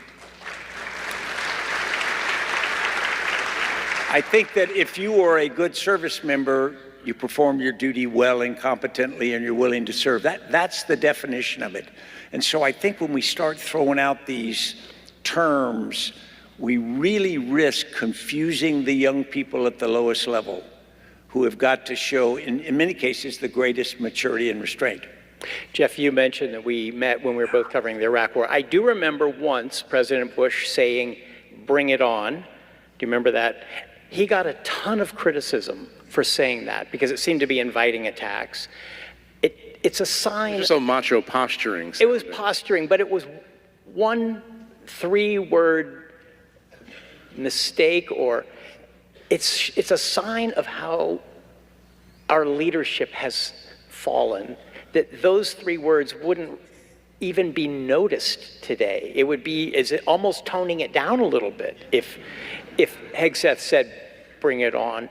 Speaker 19: that if you are a good service member, you perform your duty well and competently, and you're willing to serve. That's the definition of it. And so I think when we start throwing out these terms, we really risk confusing the young people at the lowest level who have got to show, in many cases, the greatest maturity and restraint.
Speaker 17: Jeff, you mentioned that we met when we were both covering the Iraq War. I do remember once President Bush saying, "Bring it on." Do you remember that? He got a ton of criticism for saying that because it seemed to be inviting attacks. It's a sign.
Speaker 18: It was so macho posturing.
Speaker 17: It was posturing, but it was 1 3-word mistake, or it's a sign of how our leadership has fallen, that those 3 words wouldn't even be noticed today. It would be almost toning it down a little bit if Hegseth said, "Bring it on."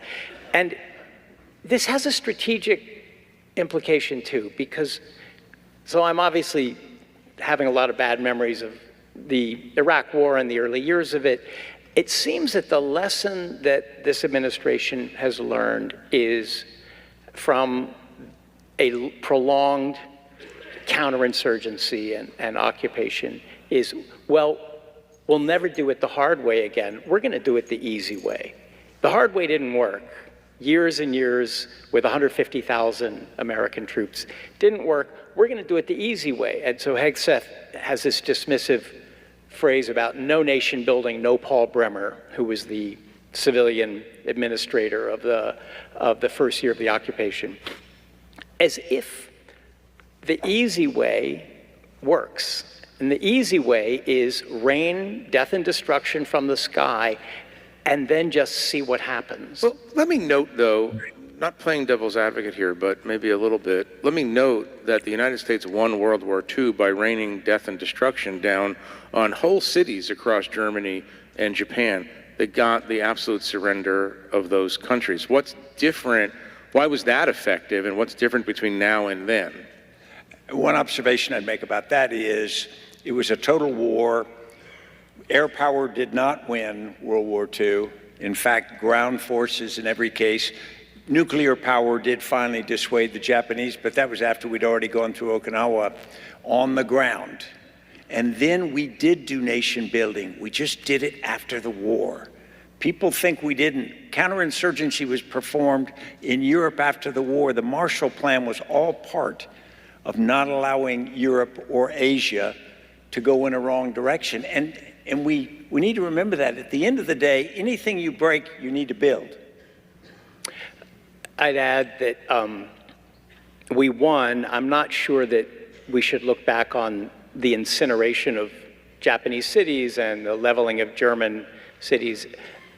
Speaker 17: And this has a strategic implication too, because I'm obviously having a lot of bad memories of the Iraq War and the early years of it. It seems that the lesson that this administration has learned is from a prolonged counterinsurgency and occupation is, well, we'll never do it the hard way again. We're going to do it the easy way. The hard way didn't work. Years and years with 150,000 American troops didn't work. We're going to do it the easy way. And so Hegseth has this dismissive phrase about no nation building, no Paul Bremer, who was the civilian administrator of the first year of the occupation, as if the easy way works. And the easy way is rain death and destruction from the sky and then just see what happens.
Speaker 18: Well, let me note, though, not playing devil's advocate here, but maybe a little bit, let me note that the United States won World War II by raining death and destruction down on whole cities across Germany and Japan. They got the absolute surrender of those countries. What's different? Why was that effective, and what's different between now and then?
Speaker 19: One observation I'd make about that is it was a total war. Air power did not win World War II. In fact, ground forces in every case. Nuclear power did finally dissuade the Japanese, but that was after we'd already gone through Okinawa on the ground. And then we did do nation building. We just did it after the war. People think we didn't. Counterinsurgency was performed in Europe after the war. The Marshall Plan was all part of not allowing Europe or Asia to go in a wrong direction. And we need to remember that at the end of the day, anything you break, you need to build.
Speaker 17: I'd add that we won. I'm not sure that we should look back on the incineration of Japanese cities and the leveling of German cities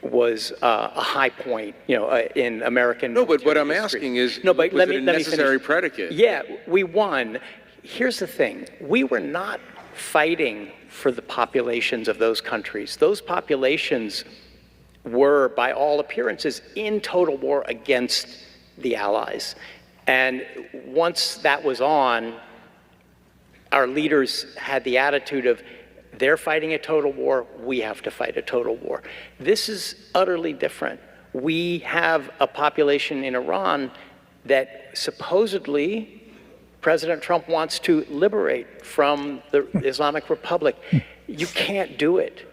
Speaker 17: was a high point, in American.
Speaker 18: No, but what I'm asking is, was it a necessary predicate?
Speaker 17: Yeah, we won. Here's the thing: we were not fighting for the populations of those countries. Those populations were, by all appearances, in total war against the Allies. And once that was on, our leaders had the attitude of, they're fighting a total war, we have to fight a total war. This is utterly different. We have a population in Iran that supposedly President Trump wants to liberate from the Islamic Republic. You can't do it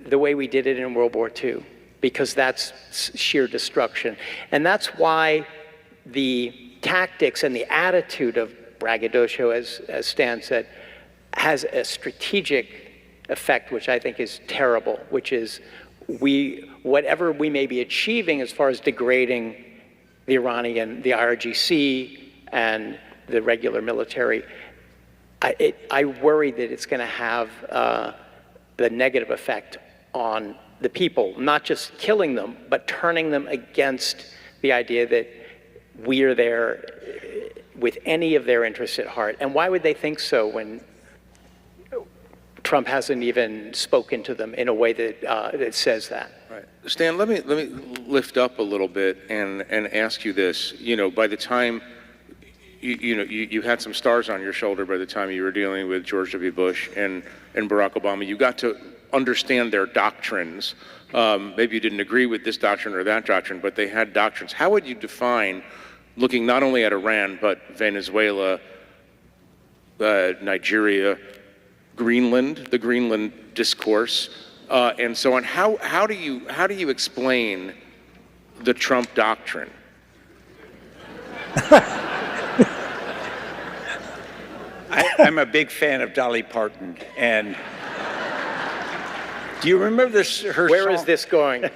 Speaker 17: the way we did it in World War II, because that's sheer destruction. And that's why the tactics and the attitude of braggadocio, as Stan said, has a strategic effect, which I think is terrible, which is whatever we may be achieving as far as degrading the Iranian, the IRGC, and the regular military, I worry that it's going to have the negative effect on the people, not just killing them, but turning them against the idea that we are there with any of their interests at heart. And why would they think so when Trump hasn't even spoken to them in a way that that says that?
Speaker 18: Right. Stan, let me lift up a little bit and ask you this. You know, by the time you had some stars on your shoulder by the time you were dealing with George W. Bush and Barack Obama, you got to understand their doctrines. Maybe you didn't agree with this doctrine or that doctrine, but they had doctrines. How would you define, looking not only at Iran, but Venezuela, Nigeria, Greenland, the Greenland discourse, and so on? How do you explain the Trump doctrine?
Speaker 19: I'm a big fan of Dolly Parton, and do you remember this?
Speaker 17: Where is this going?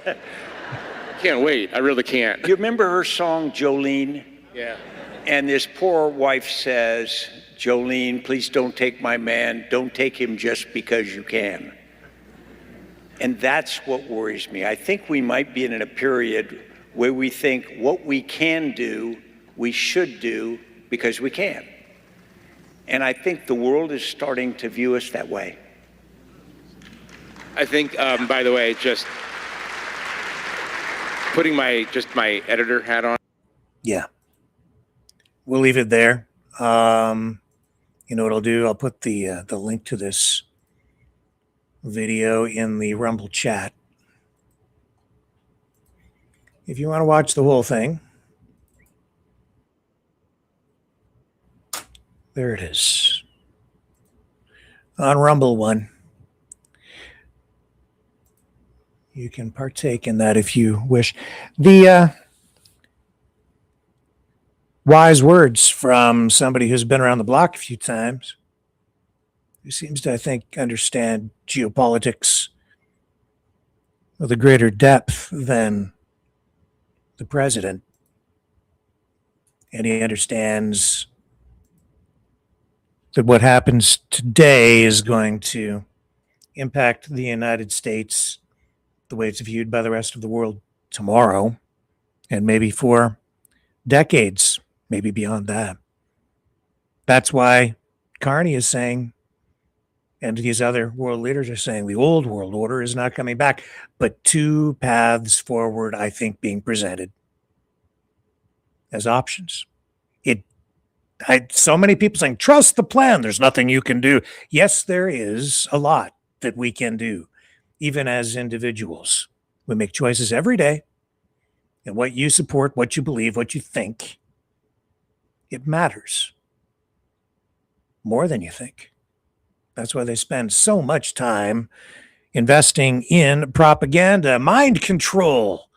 Speaker 18: Can't wait. I really can't.
Speaker 19: Do you remember her song, Jolene?
Speaker 18: Yeah.
Speaker 19: And this poor wife says, Jolene, please don't take my man. Don't take him just because you can. And that's what worries me. I think we might be in a period where we think what we can do, we should do because we can. And I think the world is starting to view us that way.
Speaker 18: I think, by the way, just putting my editor hat on.
Speaker 2: Yeah. We'll leave it there. You know what I'll do? I'll put the link to this video in the Rumble chat. If you want to watch the whole thing, there it is. On Rumble One. You can partake in that if you wish. The wise words from somebody who's been around the block a few times, who seems to, I think, understand geopolitics with a greater depth than the president. And he understands that what happens today is going to impact the United States the way it's viewed by the rest of the world tomorrow, and maybe for decades, maybe beyond that. That's why Carney is saying, and these other world leaders are saying, the old world order is not coming back, but two paths forward, I think, being presented as options. So many people saying, trust the plan, there's nothing you can do. Yes, there is a lot that we can do, even as individuals. We make choices every day, and what you support, what you believe, what you think, it matters more than you think. That's why they spend so much time investing in propaganda, mind control,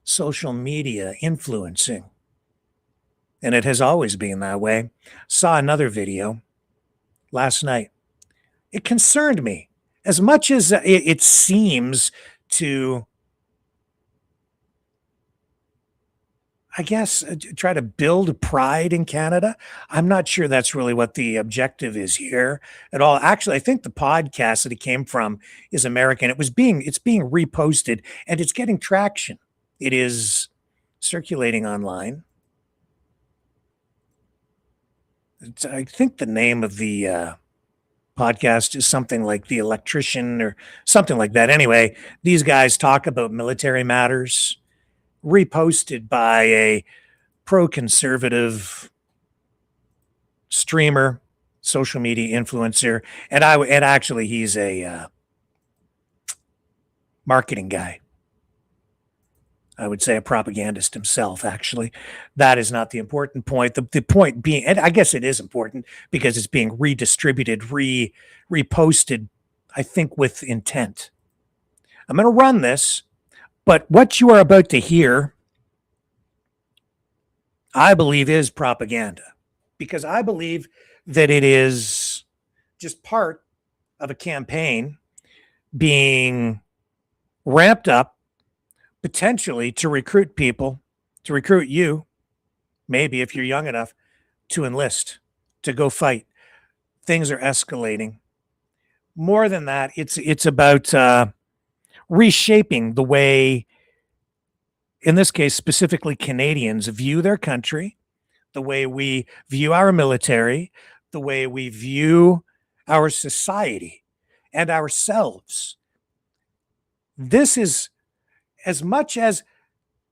Speaker 2: social media, influencing. And it has always been that way. Saw another video last night. It concerned me as much as it seems to, I guess, try to build pride in Canada. I'm not sure that's really what the objective is here at all. Actually, I think the podcast that it came from is American. It's being reposted and it's getting traction. It is circulating online. I think the name of the podcast is something like The Electrician or something like that. Anyway, these guys talk about military matters, reposted by a pro-conservative streamer, social media influencer, and actually he's a marketing guy. I would say a propagandist himself, actually. That is not the important point. The point being, and I guess it is important because it's being redistributed, reposted, I think, with intent. I'm going to run this, but what you are about to hear, I believe, is propaganda, because I believe that it is just part of a campaign being ramped up potentially to recruit people, to recruit you, maybe if you're young enough, to enlist, to go fight. Things are escalating. More than that, it's about reshaping the way, in this case, specifically Canadians view their country, the way we view our military, the way we view our society and ourselves. This is, as much as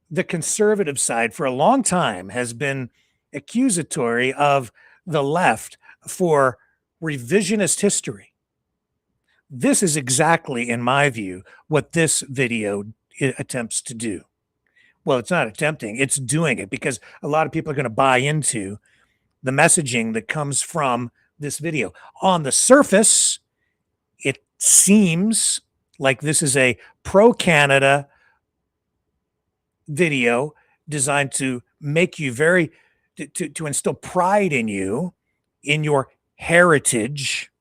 Speaker 2: the conservative side for a long time has been accusatory of the left for revisionist history, this is exactly, in my view, what this video attempts to do. Well, it's not attempting, it's doing it, because a lot of people are going to buy into the messaging that comes from this video. On the surface, it seems like this is a pro-Canada video designed to make you to instill pride in you, in your heritage.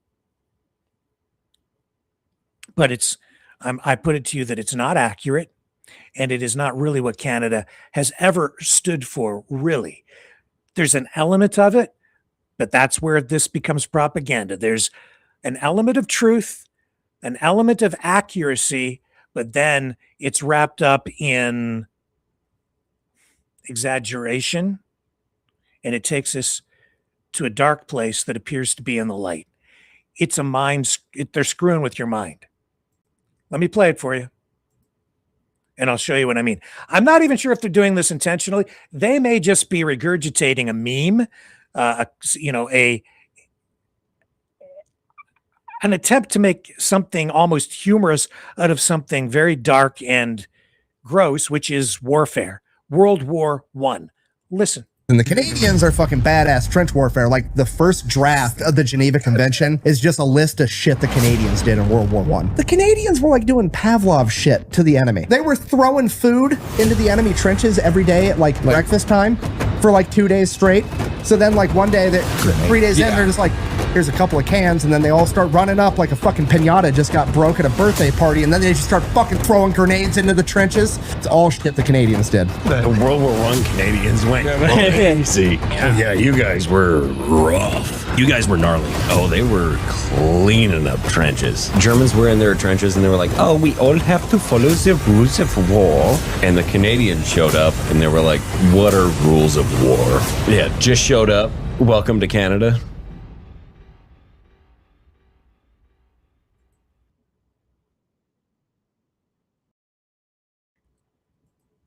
Speaker 2: But I put it to you that it's not accurate, and it is not really what Canada has ever stood for, really. There's an element of it, but that's where this becomes propaganda. There's an element of truth, an element of accuracy, but then it's wrapped up in exaggeration, and it takes us to a dark place that appears to be in the light. It's a mind, they're screwing with your mind. Let me play it for you, and I'll show you what I mean. I'm not even sure if they're doing this intentionally. They may just be regurgitating a meme, an attempt to make something almost humorous out of something very dark and gross, which is warfare. World War I. Listen.
Speaker 20: And the Canadians are fucking badass trench warfare. Like, the first draft of the Geneva Convention is just a list of shit the Canadians did in World War I. The Canadians were like doing Pavlov shit to the enemy. They were throwing food into the enemy trenches every day at like breakfast time for like 2 days straight. So then like one day, 3 days in, they're just like, here's a couple of cans, and then they all start running up like a fucking pinata just got broke at a birthday party, and then they just start fucking throwing grenades into the trenches. It's all shit the Canadians did.
Speaker 21: The World War I Canadians went crazy. Yeah, you guys were rough. You guys were gnarly. Oh, they were cleaning up trenches.
Speaker 22: Germans were in their trenches, and they were like, oh, we all have to follow the rules of war. And the Canadians showed up, and they were like, what are rules of war? Yeah, just showed up. Welcome to Canada.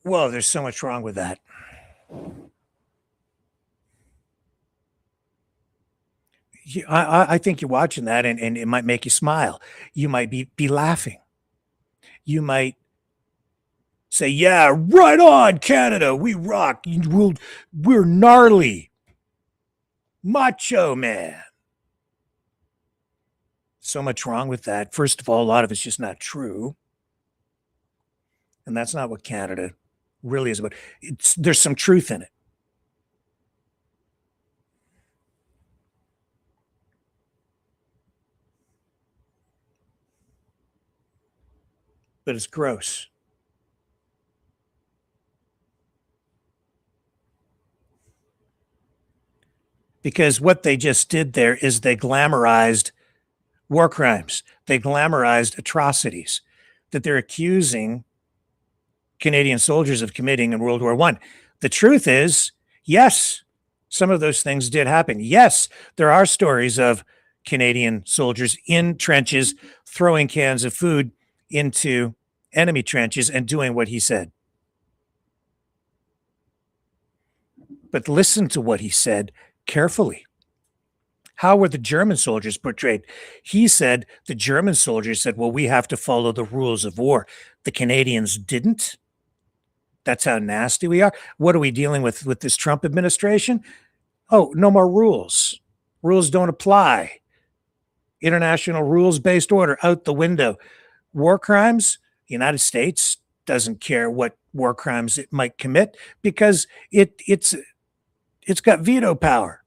Speaker 2: Whoa, there's so much wrong with that. I think you're watching that, and it might make you smile. You might be laughing. You might say, yeah, right on, Canada. We rock. We're gnarly. Macho man. So much wrong with that. First of all, a lot of it's just not true. And that's not what Canada really is about. There's some truth in it. But it's gross. Because what they just did there is they glamorized war crimes. They glamorized atrocities that they're accusing Canadian soldiers of committing in World War I. The truth is, yes, some of those things did happen. Yes, there are stories of Canadian soldiers in trenches throwing cans of food into enemy trenches and doing what he said. But listen to what he said carefully. How were the German soldiers portrayed? He said, the German soldiers said, well, we have to follow the rules of war. The Canadians didn't. That's how nasty we are. What are we dealing with this Trump administration? Oh, no more rules. Rules don't apply. International rules-based order out the window. War crimes, the United States doesn't care what war crimes it might commit because it's got veto power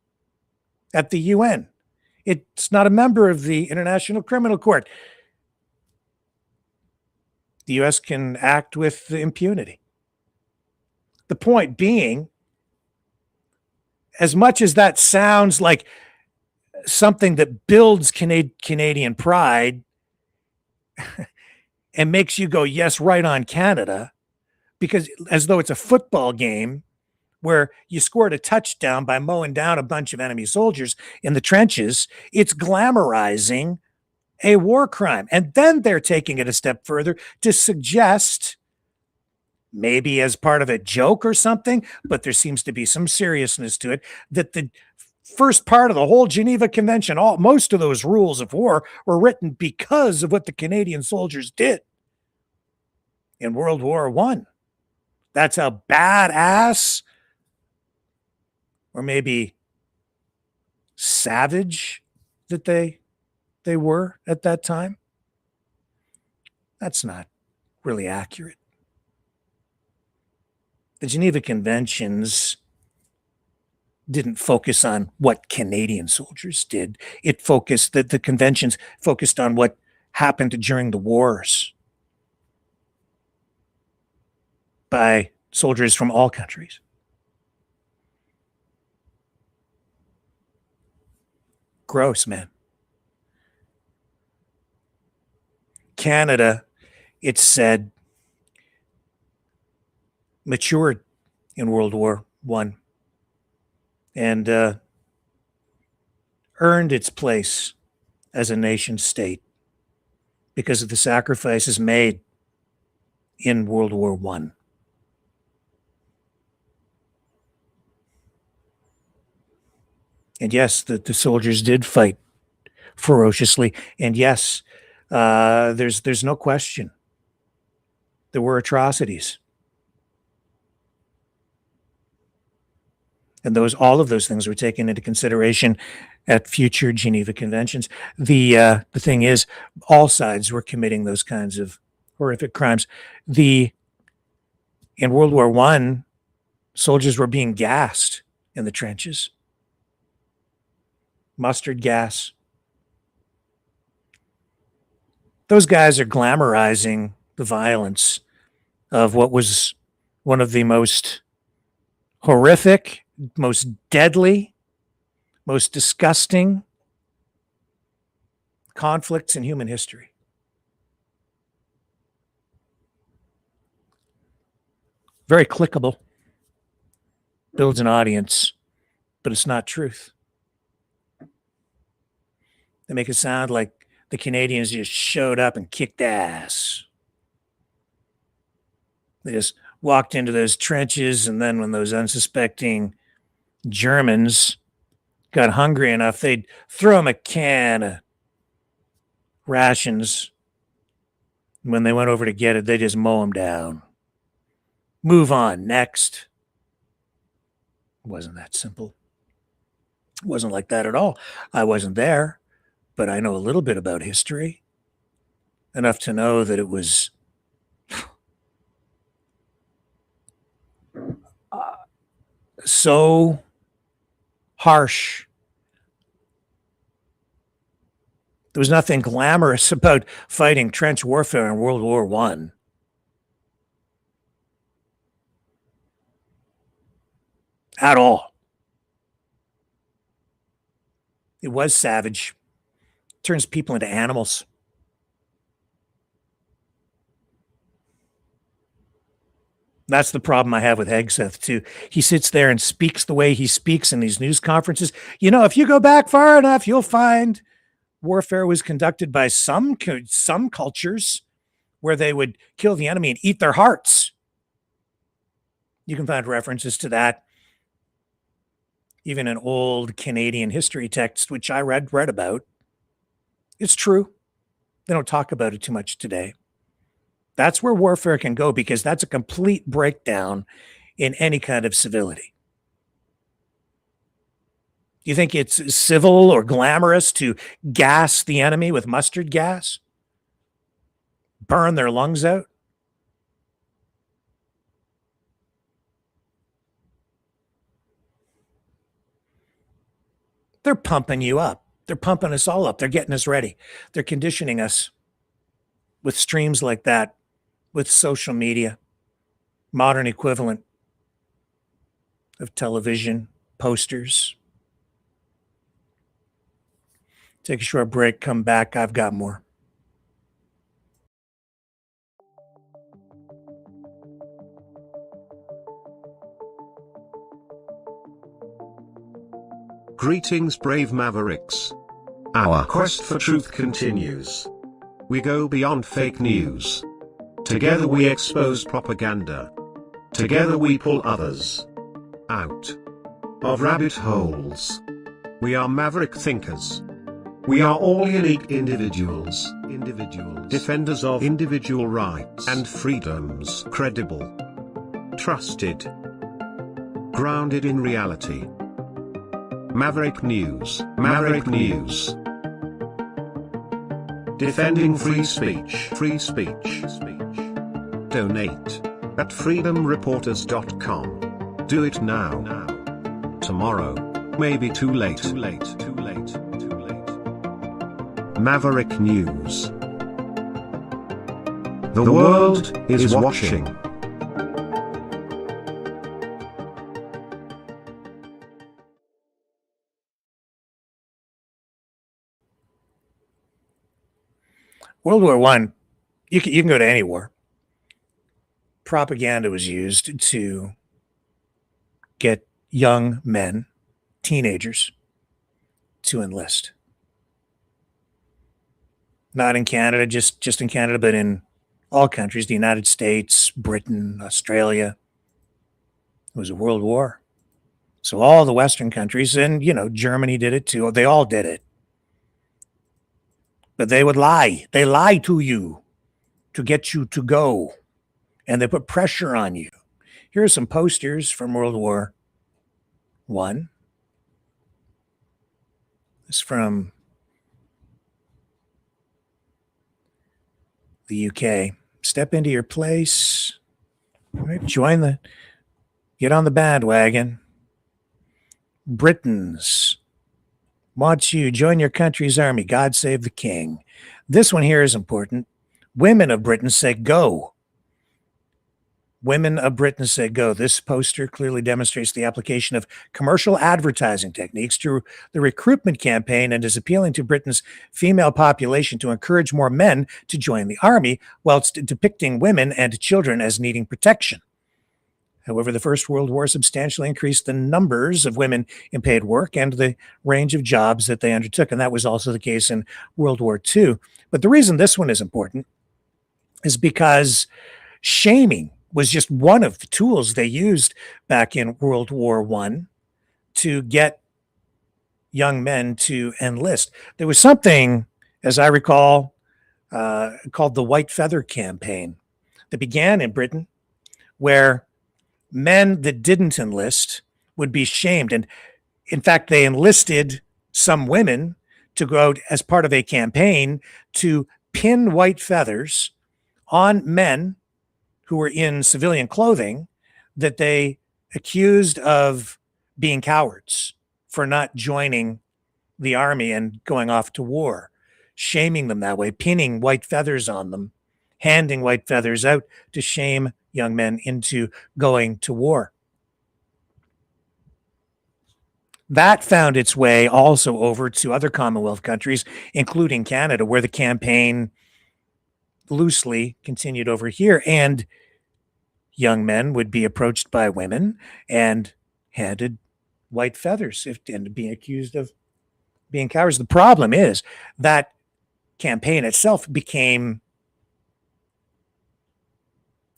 Speaker 2: at the UN. It's not a member of the International Criminal Court. the U.S. can act with impunity. The point being, as much as that sounds like something that builds Canadian pride and makes you go, yes, right on Canada, because as though it's a football game where you scored a touchdown by mowing down a bunch of enemy soldiers in the trenches, it's glamorizing a war crime. And then they're taking it a step further to suggest, maybe as part of a joke or something, but there seems to be some seriousness to it, that the first part of the whole Geneva Convention, most of those rules of war were written because of what the Canadian soldiers did in World War I. That's how badass, or maybe savage, that they were at that time. That's not really accurate. The Geneva Conventions didn't focus on what Canadian soldiers did. The conventions focused on what happened during the wars by soldiers from all countries. Gross, man. Canada, it's said, matured in World War I and earned its place as a nation state because of the sacrifices made in World War I. And yes, the soldiers did fight ferociously. And yes, there's no question there were atrocities. And all of those things were taken into consideration at future Geneva Conventions. The thing is, all sides were committing those kinds of horrific crimes. In World War I, soldiers were being gassed in the trenches. Mustard gas. Those guys are glamorizing the violence of what was one of the most horrific, most deadly, most disgusting conflicts in human history. Very clickable. Builds an audience, but it's not truth. They make it sound like the Canadians just showed up and kicked ass. They just walked into those trenches, and then when those unsuspecting Germans got hungry enough, they'd throw them a can of rations. When they went over to get it, they just mow them down. Move on, next. It wasn't that simple. It wasn't like that at all. I wasn't there, but I know a little bit about history, enough to know that it was so harsh. There was nothing glamorous about fighting trench warfare in World War I. At all. It was savage. It turns people into animals. That's the problem I have with Hegseth, too. He sits there and speaks the way he speaks in these news conferences. You know, if you go back far enough, you'll find warfare was conducted by some cultures where they would kill the enemy and eat their hearts. You can find references to that even in old Canadian history texts, which I read about. It's true. They don't talk about it too much today. That's where warfare can go, because that's a complete breakdown in any kind of civility. You think it's civil or glamorous to gas the enemy with mustard gas? Burn their lungs out? They're pumping you up. They're pumping us all up. They're getting us ready. They're conditioning us with streams like that with social media, modern equivalent of television, posters. Take a short break, come back. I've got more.
Speaker 1: Greetings, brave mavericks. Our quest for truth continues. We go beyond fake news. Together we expose propaganda. Together we pull others out of rabbit holes. We are maverick thinkers. We are all unique individuals, defenders of individual rights and freedoms, credible, trusted, grounded in reality. Maverick News, Maverick News. Defending free speech, free speech. Donate at freedomreporters.com. Do it now. Tomorrow may be too late. Maverick News. The world is watching.
Speaker 2: World War I, you can go to any war. Propaganda was used to get young men, teenagers, to enlist. Not in Canada, just in Canada, but in all countries, the United States, Britain, Australia. It was a world war. So all the Western countries, and, Germany did it too. They all did it. But they would lie. They lie to you to get you to go. And they put pressure on you. Here are some posters from World War I. This is from the UK. Step into your place. Right, get on the bandwagon. Britons wants you join your country's army. God save the king. This one here is important. Women of Britain say go. Women of Britain say go. This poster clearly demonstrates the application of commercial advertising techniques to the recruitment campaign and is appealing to Britain's female population to encourage more men to join the army, whilst depicting women and children as needing protection. However, the First World War substantially increased the numbers of women in paid work and the range of jobs that they undertook, and that was also the case in World War II. But the reason this one is important is because shaming was just one of the tools they used back in World War I to get young men to enlist. There was something, as I recall, called the White Feather Campaign that began in Britain, where men that didn't enlist would be shamed. And in fact, they enlisted some women to go out as part of a campaign to pin white feathers on men who were in civilian clothing that they accused of being cowards for not joining the army and going off to war, shaming them that way, pinning white feathers on them, handing white feathers out to shame young men into going to war. That found its way also over to other Commonwealth countries, including Canada, where the campaign loosely continued over here. And young men would be approached by women and handed white feathers and being accused of being cowards. The problem is that campaign itself became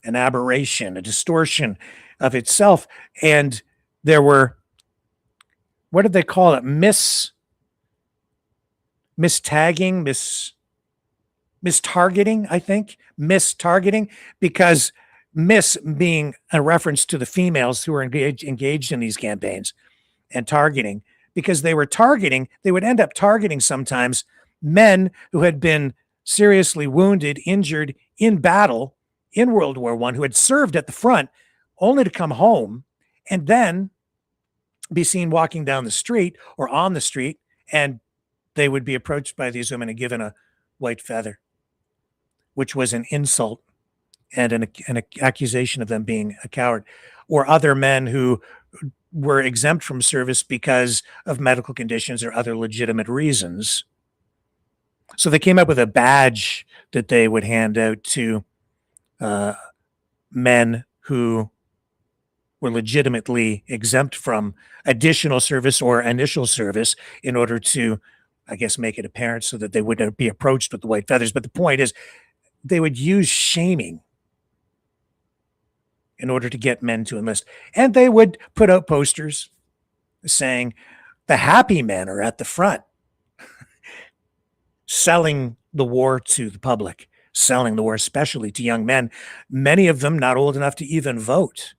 Speaker 2: an aberration, a distortion of itself. And there were, what did they call it? Mistagging, mistargeting, I think. Mistargeting, because miss being a reference to the females who were engaged in these campaigns, and targeting, because they would end up targeting sometimes men who had been seriously wounded, injured in battle in World War I, who had served at the front, only to come home and then be seen walking down the street or on the street, and they would be approached by these women and given a white feather, which was an insult and an accusation of them being a coward, or other men who were exempt from service because of medical conditions or other legitimate reasons. So they came up with a badge that they would hand out to men who were legitimately exempt from additional service or initial service in order to, I guess, make it apparent so that they wouldn't be approached with the white feathers. But the point is, they would use shaming in order to get men to enlist. And they would put out posters saying, the happy men are at the front, selling the war to the public, selling the war especially to young men, many of them not old enough to even vote,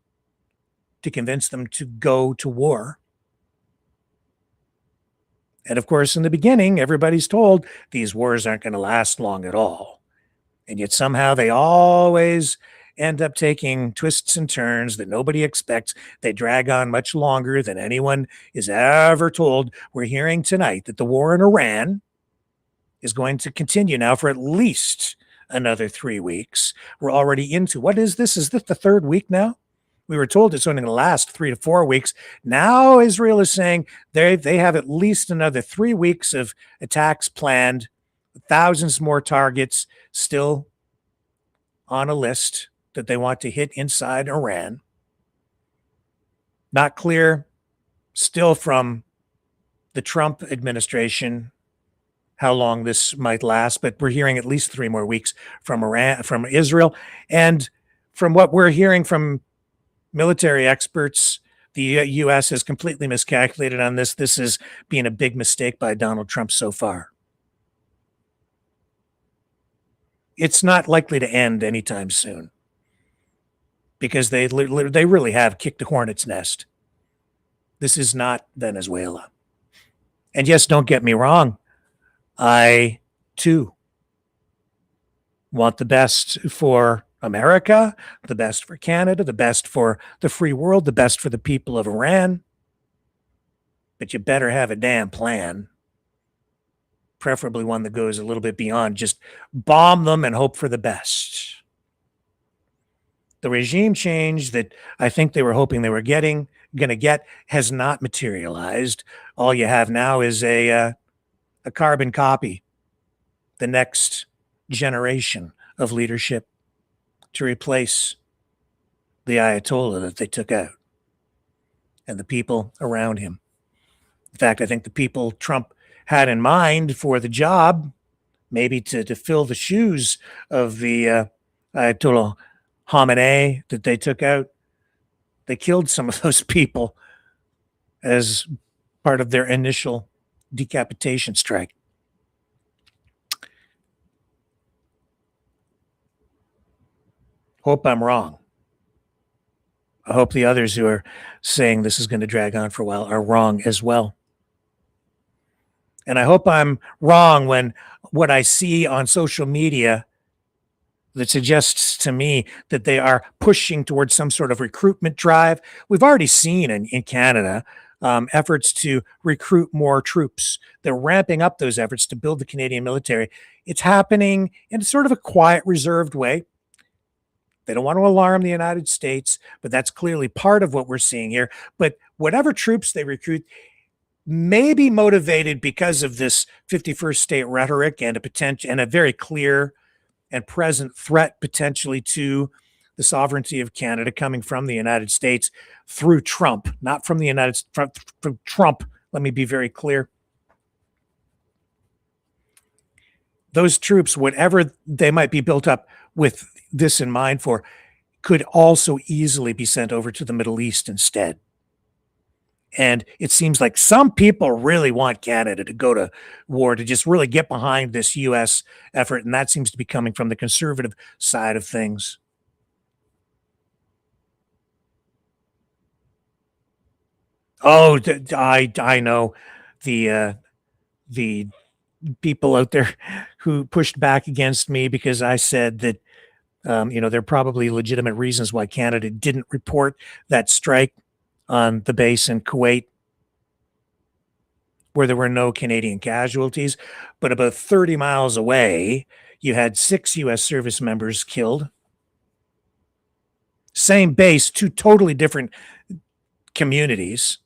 Speaker 2: to convince them to go to war. And of course, in the beginning, everybody's told these wars aren't going to last long at all. And yet somehow they always end up taking twists and turns that nobody expects. They drag on much longer than anyone is ever told. We're hearing tonight that the war in Iran is going to continue now for at least another 3 weeks. We're already into, what is this? Is this the third week now? We were told it's only going to last 3 to 4 weeks. Now Israel is saying they have at least another 3 weeks of attacks planned, thousands more targets still on a list that they want to hit inside Iran. Not clear still from the Trump administration how long this might last, but we're hearing at least 3 more weeks from Iran, from Israel. And from what we're hearing from military experts, the U.S. has completely miscalculated on this. This has been a big mistake by Donald Trump so far. It's not likely to end anytime soon because they really have kicked a hornet's nest. This is not Venezuela. And yes, don't get me wrong. I, too, want the best for America, the best for Canada, the best for the free world, the best for the people of Iran. But you better have a damn plan, preferably one that goes a little bit beyond just bomb them and hope for the best. The regime change that I think they were hoping they were going to get has not materialized. All you have now is a carbon copy, the next generation of leadership to replace the Ayatollah that they took out and the people around him. In fact, I think the people Trump had in mind for the job, maybe to fill the shoes of the Ayatollah Khamenei that they took out, they killed some of those people as part of their initial decapitation strike. Hope I'm wrong. I hope the others who are saying this is going to drag on for a while are wrong as well. And I hope I'm wrong when what I see on social media that suggests to me that they are pushing towards some sort of recruitment drive. We've already seen in Canada efforts to recruit more troops. They're ramping up those efforts to build the Canadian military. It's happening in sort of a quiet, reserved way. They don't want to alarm the United States, but that's clearly part of what we're seeing here. But whatever troops they recruit may be motivated because of this 51st state rhetoric and a very clear and present threat potentially to the sovereignty of Canada coming from the United States through Trump, not from the United States, from Trump. Let me be very clear. Those troops, whatever they might be built up with this in mind for, could also easily be sent over to the Middle East instead. And it seems like some people really want Canada to go to war, to just really get behind this U.S. effort. And that seems to be coming from the conservative side of things. Oh, I know the people out there who pushed back against me because I said that, there are probably legitimate reasons why Canada didn't report that strike on the base in Kuwait, where there were no Canadian casualties. But about 30 miles away, you had 6 U.S. service members killed Same base, two totally different communities.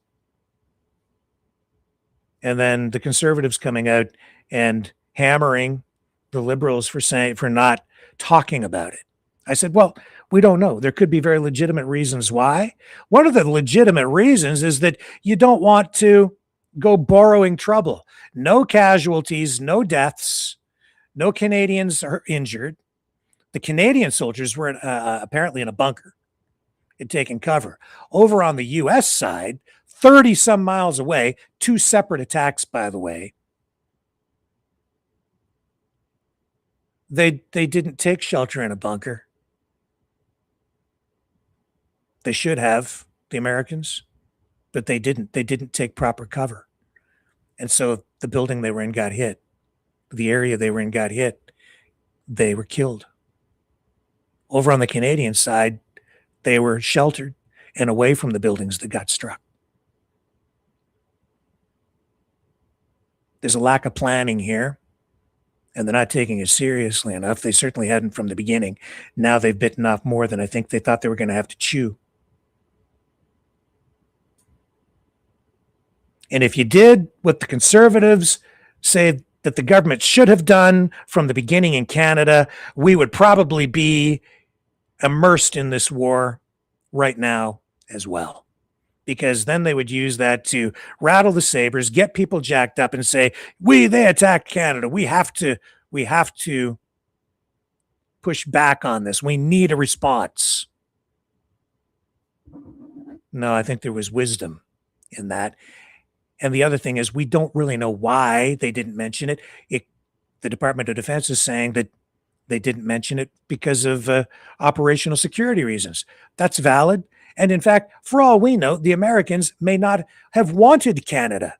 Speaker 2: And then the conservatives coming out and hammering the liberals for not talking about it. I said, well, we don't know. There could be very legitimate reasons why. One of the legitimate reasons is that you don't want to go borrowing trouble. No casualties, no deaths, no Canadians are injured. The Canadian soldiers were apparently in a bunker. Had taken cover. Over on the U.S. side, 30 some miles away, two separate attacks, by the way. They didn't take shelter in a bunker. They should have, the Americans, but they didn't. They didn't take proper cover. And so the building they were in got hit. The area they were in got hit. They were killed. Over on the Canadian side, they were sheltered and away from the buildings that got struck. There's a lack of planning here, and they're not taking it seriously enough. They certainly hadn't from the beginning. Now they've bitten off more than I think they thought they were going to have to chew. And if you did what the conservatives say that the government should have done from the beginning in Canada, we would probably be immersed in this war right now as well. Because then they would use that to rattle the sabers, get people jacked up and say, they attacked Canada. We have to push back on this. We need a response. No, I think there was wisdom in that. And the other thing is, we don't really know why they didn't mention it. The Department of Defense is saying that they didn't mention it because of operational security reasons. That's valid. And in fact, for all we know, the Americans may not have wanted Canada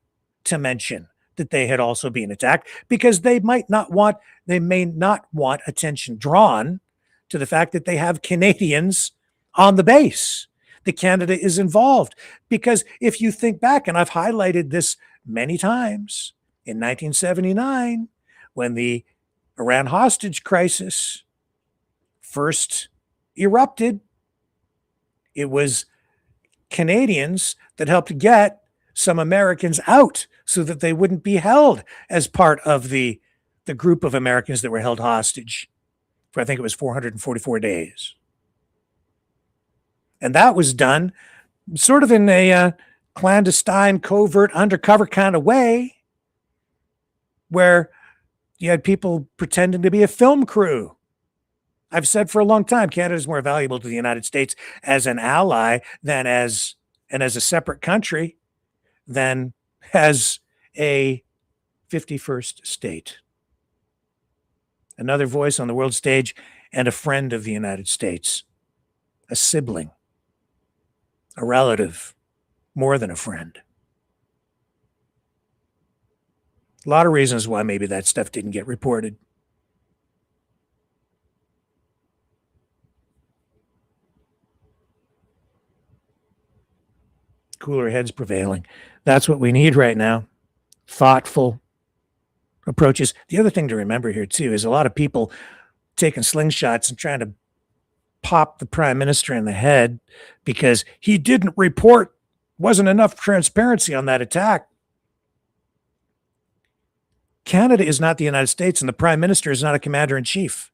Speaker 2: to mention that they had also been attacked because they may not want attention drawn to the fact that they have Canadians on the base, that Canada is involved. Because if you think back, and I've highlighted this many times, in 1979, when the Iran hostage crisis first erupted, it was Canadians that helped get some Americans out so that they wouldn't be held as part of the group of Americans that were held hostage for, I think it was 444 days. And that was done sort of in a clandestine, covert, undercover kind of way, where you had people pretending to be a film crew. I've said for a long time, Canada is more valuable to the United States as an ally than as a separate country than as a 51st state. Another voice on the world stage and a friend of the United States, a sibling, a relative, more than a friend. A lot of reasons why maybe that stuff didn't get reported. Cooler heads prevailing. That's what we need right now. Thoughtful approaches. The other thing to remember here, too, is a lot of people taking slingshots and trying to pop the prime minister in the head because he didn't report, wasn't enough transparency on that attack. Canada is not the United States, and the prime minister is not a commander-in-chief.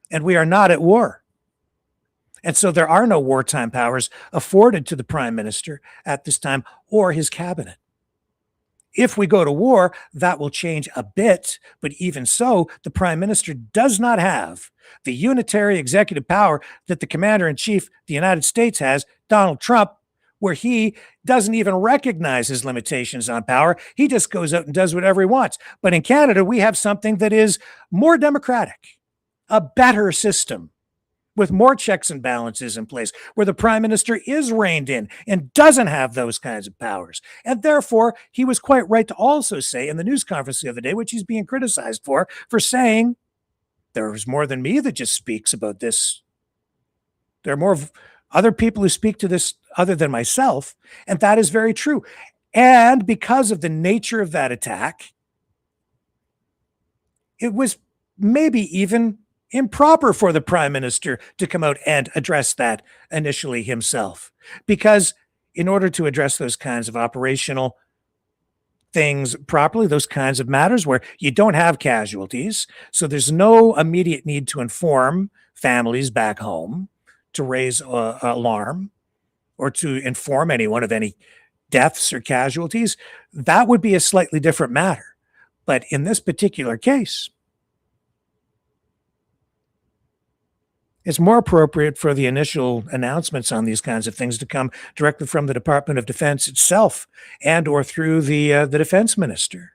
Speaker 2: And we are not at war. And so there are no wartime powers afforded to the prime minister at this time or his cabinet. If we go to war, that will change a bit, but even so, the prime minister does not have the unitary executive power that the commander-in-chief, the United States, has, Donald Trump, where he doesn't even recognize his limitations on power. He just goes out and does whatever he wants. But in Canada, we have something that is more democratic, a better system, with more checks and balances in place, where the prime minister is reined in and doesn't have those kinds of powers. And therefore, he was quite right to also say in the news conference the other day, which he's being criticized for saying, there's more than me that just speaks about this. There are more other people who speak to this other than myself, and that is very true. And because of the nature of that attack, it was maybe even improper for the prime minister to come out and address that initially himself. Because in order to address those kinds of operational things properly, those kinds of matters where you don't have casualties, so there's no immediate need to inform families back home, to raise alarm, or to inform anyone of any deaths or casualties, that would be a slightly different matter. But in this particular case, it's more appropriate for the initial announcements on these kinds of things to come directly from the Department of Defense itself, and or through the defense minister,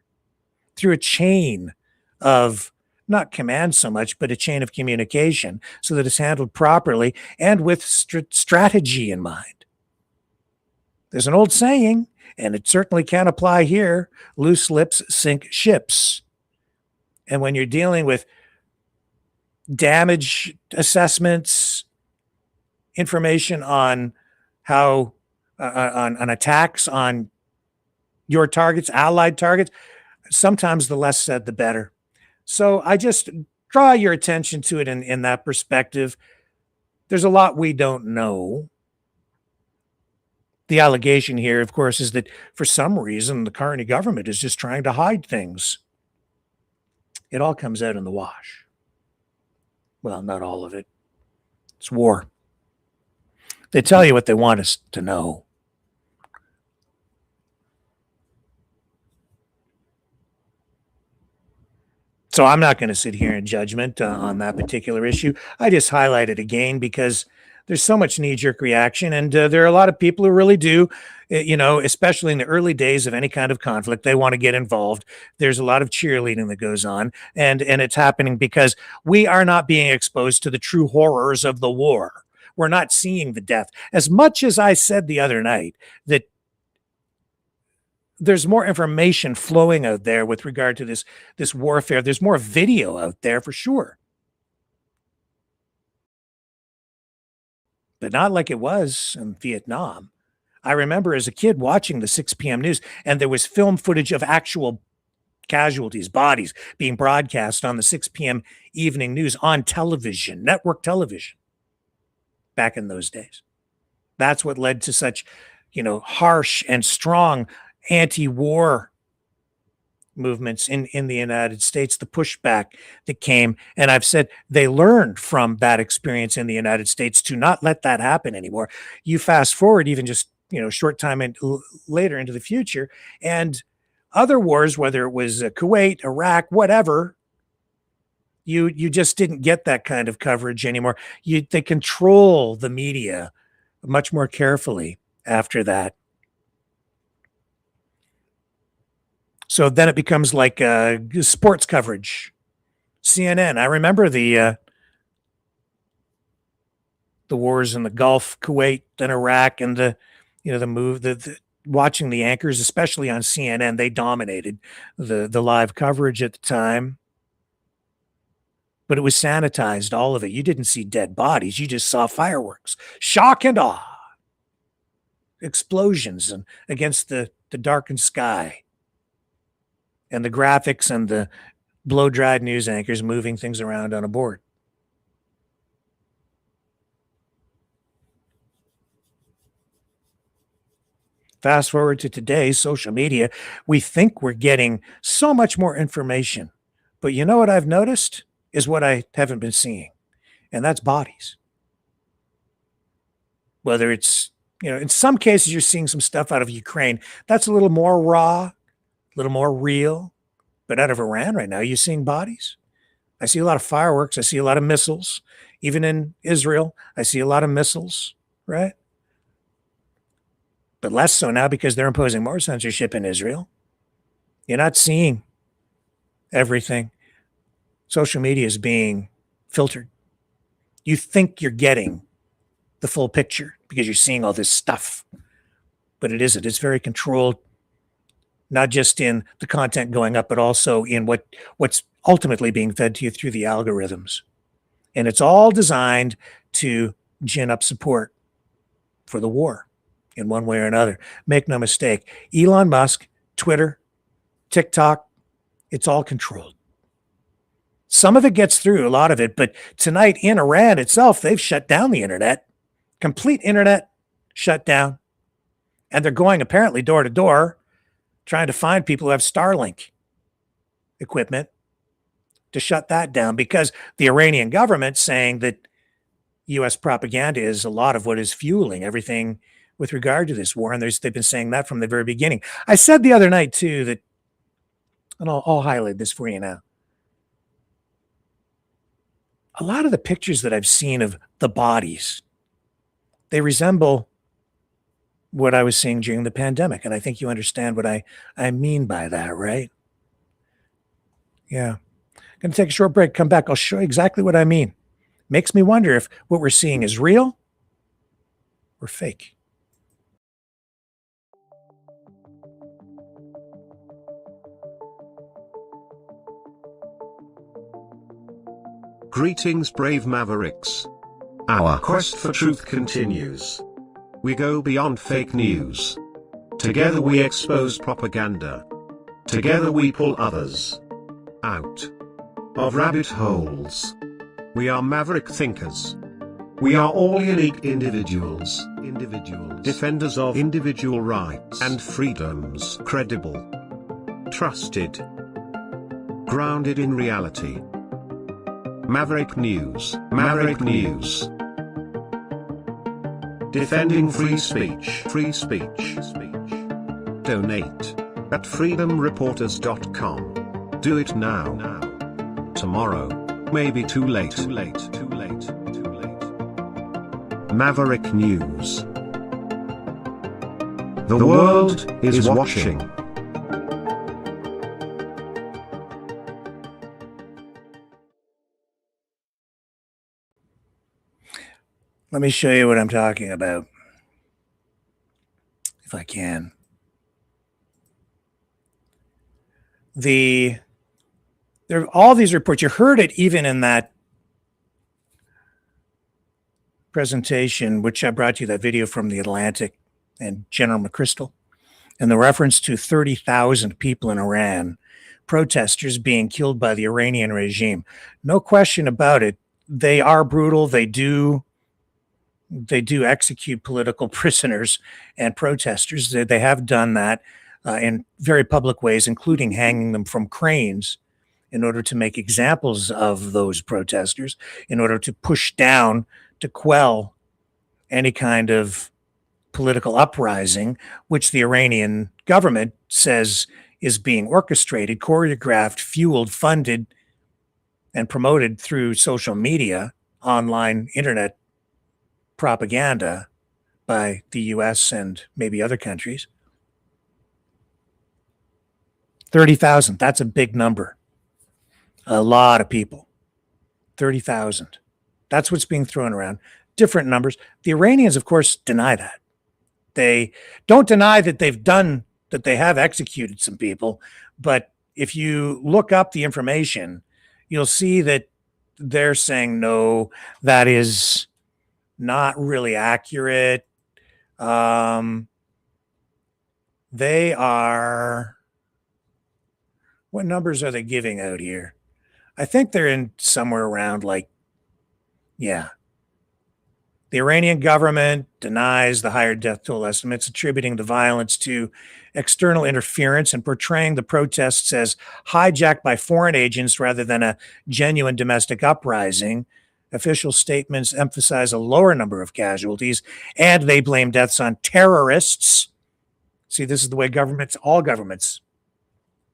Speaker 2: through a chain of, not command so much, but a chain of communication, so that it's handled properly and with strategy in mind. There's an old saying, and it certainly can apply here: loose lips sink ships. And when you're dealing with damage assessments, information on how on attacks on your targets, allied targets, sometimes the less said the better. So I just draw your attention to it in that perspective. There's a lot we don't know. The allegation here, of course, is that for some reason the Carney government is just trying to hide things. It all comes out in the wash. Well, not all of it. It's war. They tell you what they want us to know. So I'm not going to sit here in judgment on that particular issue. I just highlight it again because there's so much knee-jerk reaction, and there are a lot of people who really do, especially in the early days of any kind of conflict, they want to get involved. There's a lot of cheerleading that goes on, and it's happening because we are not being exposed to the true horrors of the war. We're not seeing the death. As much as I said the other night that there's more information flowing out there with regard to this warfare, there's more video out there for sure. But not like it was in Vietnam. I remember as a kid watching the 6 p.m. news, and there was film footage of actual casualties, bodies being broadcast on the 6 p.m. evening news on television, network television, back in those days. That's what led to such, harsh and strong anti-war movements in the United States, the pushback that came. And I've said they learned from that experience in the United States to not let that happen anymore. You fast forward even just, short time later into the future, and other wars, whether it was Kuwait, Iraq, whatever, you just didn't get that kind of coverage anymore. They control the media much more carefully after that. So then it becomes like sports coverage. CNN. I remember the wars in the Gulf, Kuwait, and Iraq, and the watching the anchors, especially on CNN, they dominated the live coverage at the time. But it was sanitized, all of it. You didn't see dead bodies. You just saw fireworks, shock and awe, explosions and against the darkened sky. And the graphics and the blow-dried news anchors moving things around on a board. Fast forward to today, social media, we think we're getting so much more information. But you know what I've noticed is what I haven't been seeing, and that's bodies. Whether it's, in some cases you're seeing some stuff out of Ukraine. That's a little more raw, a little more real. But out of Iran right now, you're seeing bodies. I see a lot of fireworks. I see a lot of missiles. Even in Israel, I see a lot of missiles, right? But less so now because they're imposing more censorship in Israel. You're not seeing everything. Social media is being filtered. You think you're getting the full picture because you're seeing all this stuff, but it isn't. It's very controlled. Not just in the content going up, but also in what's ultimately being fed to you through the algorithms. And it's all designed to gin up support for the war in one way or another. Make no mistake, Elon Musk, Twitter, TikTok, it's all controlled. Some of it gets through, a lot of it. But tonight in Iran itself, they've shut down the internet, complete internet shut down. And they're going apparently door to door, trying to find people who have Starlink equipment to shut that down, because the Iranian government's saying that U.S. propaganda is a lot of what is fueling everything with regard to this war. And they've been saying that from the very beginning. I said the other night, too, that, and I'll highlight this for you now. A lot of the pictures that I've seen of the bodies, they resemble what I was seeing during the pandemic. And I think you understand what I mean by that, right? Yeah. Going to take a short break, come back. I'll show you exactly what I mean. Makes me wonder if what we're seeing is real or fake.
Speaker 1: Greetings, brave mavericks. Our quest for truth continues. We go beyond fake news. Together we expose propaganda. Together we pull others out of rabbit holes. We are maverick thinkers. We are all unique individuals. Defenders of individual rights and freedoms. Credible. Trusted. Grounded in reality. Maverick News. Maverick News. Defending free speech. Free speech. Donate at freedomreporters.com. Do it now. Tomorrow may be too late. Maverick News. The world is watching.
Speaker 2: Let me show you what I'm talking about, if I can. There are all these reports. You heard it even in that presentation, which I brought you, that video from the Atlantic and General McChrystal, and the reference to 30,000 people in Iran, protesters being killed by the Iranian regime. No question about it. They are brutal. They do execute political prisoners and protesters. They have done that in very public ways, including hanging them from cranes in order to make examples of those protesters, in order to push down, to quell any kind of political uprising, which the Iranian government says is being orchestrated, choreographed, fueled, funded, and promoted through social media, online, internet propaganda by the US and maybe other countries. 30,000, that's a big number. A lot of people. 30,000. That's what's being thrown around. Different numbers. The Iranians, of course, deny that. They don't deny that they have executed some people, but if you look up the information, you'll see that they're saying, no, that is not really accurate. They are, what numbers are they giving out here? I think they're in somewhere around the Iranian government denies the higher death toll estimates, attributing the violence to external interference and portraying the protests as hijacked by foreign agents rather than a genuine domestic uprising. Official statements emphasize a lower number of casualties, and they blame deaths on terrorists. See, this is the way all governments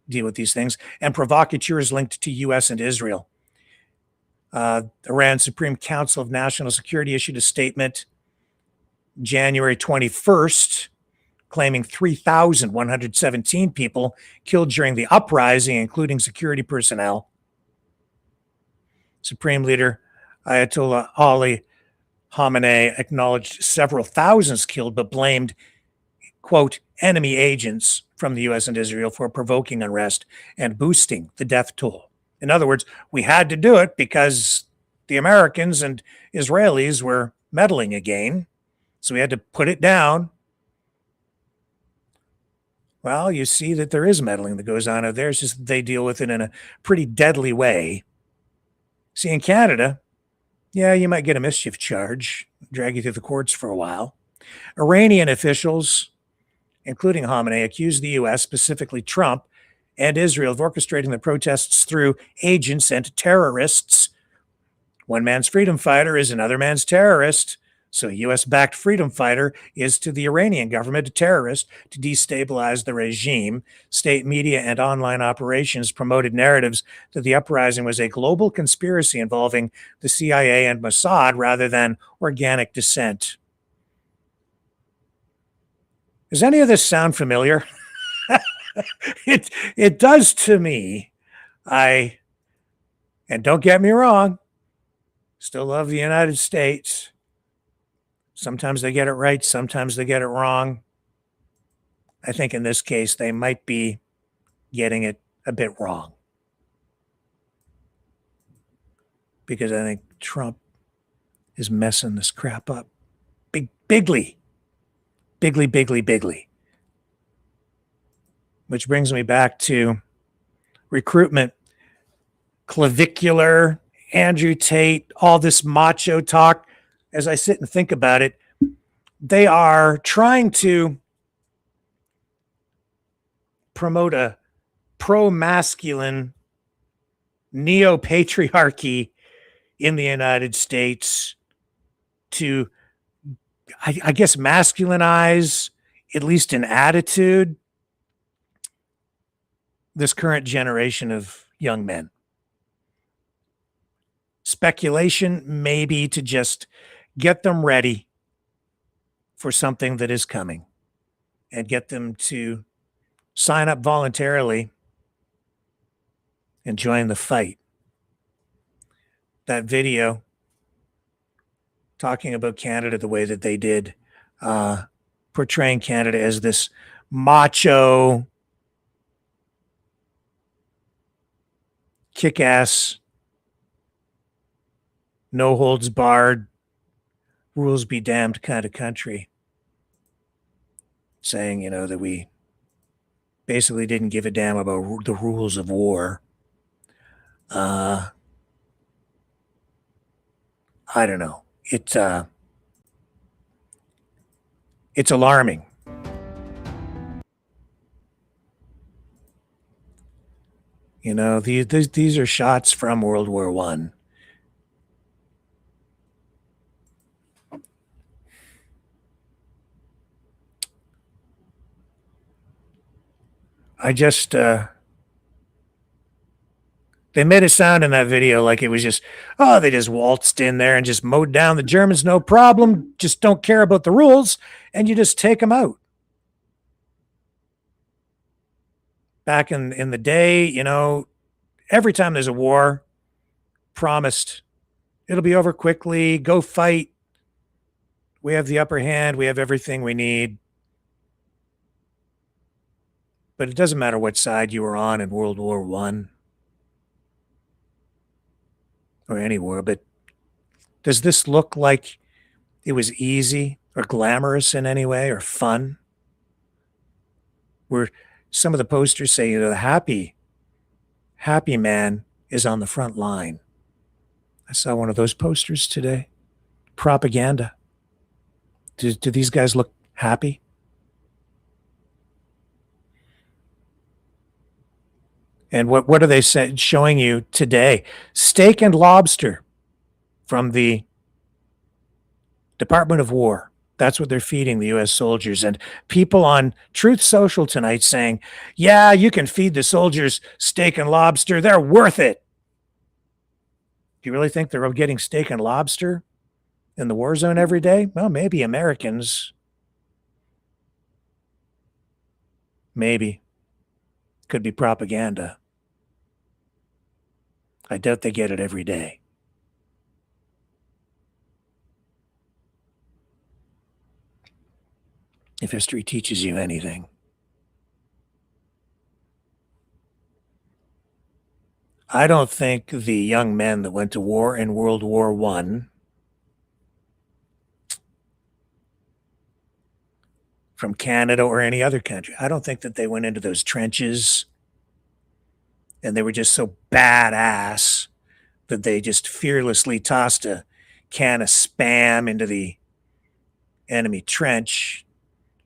Speaker 2: deal with these things, and provocateurs linked to U.S. and Israel. Iran's Supreme Council of National Security issued a statement January 21st, claiming 3,117 people killed during the uprising, including security personnel. Supreme Leader Ayatollah Ali Khamenei acknowledged several thousands killed, but blamed, quote, enemy agents from the U.S. and Israel for provoking unrest and boosting the death toll. In other words, we had to do it because the Americans and Israelis were meddling again, so we had to put it down. Well, you see that there is meddling that goes on out there. It's just they deal with it in a pretty deadly way. See, in Canada, yeah, you might get a mischief charge, drag you through the courts for a while. Iranian officials, including Khamenei, accused the U.S., specifically Trump and Israel, of orchestrating the protests through agents and terrorists. One man's freedom fighter is another man's terrorist. So a U.S.-backed freedom fighter is to the Iranian government a terrorist to destabilize the regime. State media and online operations promoted narratives that the uprising was a global conspiracy involving the CIA and Mossad rather than organic dissent. Does any of this sound familiar? It does to me. And don't get me wrong, still love the United States. Sometimes they get it right, sometimes they get it wrong. I think in this case, they might be getting it a bit wrong. Because I think Trump is messing this crap up. Bigly. Which brings me back to recruitment, clavicular, Andrew Tate, all this macho talk. As I sit and think about it, they are trying to promote a pro-masculine neo-patriarchy in the United States to, I guess, masculinize, at least in attitude, this current generation of young men. Speculation maybe to just get them ready for something that is coming and get them to sign up voluntarily and join the fight. That video talking about Canada the way that they did, portraying Canada as this macho, kick-ass, no holds barred, rules be damned kind of country. Saying, that we basically didn't give a damn about the rules of war. I don't know. It's alarming. These are shots from World War I. They made it sound in that video like it was just, they just waltzed in there and just mowed down the Germans, no problem, just don't care about the rules, and you just take them out. Back in the day, every time there's a war, promised it'll be over quickly, go fight. We have the upper hand, we have everything we need. But it doesn't matter what side you were on in World War I or any war, but does this look like it was easy or glamorous in any way or fun? Where some of the posters say, the happy man is on the front line. I saw one of those posters today. Propaganda. Do these guys look happy? And what are they showing you today? Steak and lobster from the Department of War. That's what they're feeding the U.S. soldiers. And people on Truth Social tonight saying, yeah, you can feed the soldiers steak and lobster. They're worth it. Do you really think they're getting steak and lobster in the war zone every day? Well, maybe Americans. Maybe. Could be propaganda. I doubt they get it every day. If history teaches you anything. I don't think the young men that went to war in World War I from Canada or any other country, I don't think that they went into those trenches and they were just so badass that they just fearlessly tossed a can of Spam into the enemy trench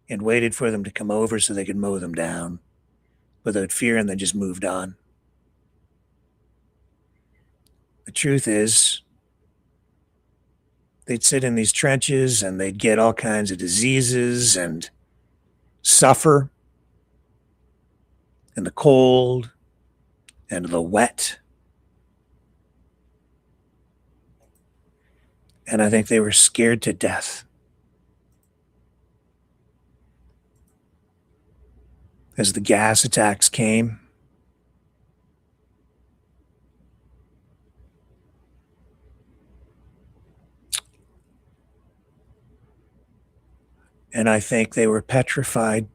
Speaker 2: and waited for them to come over so they could mow them down without fear, and then just moved on. The truth is, they'd sit in these trenches and they'd get all kinds of diseases and suffer in the cold and the wet. And I think they were scared to death. As the gas attacks came, and I think they were petrified.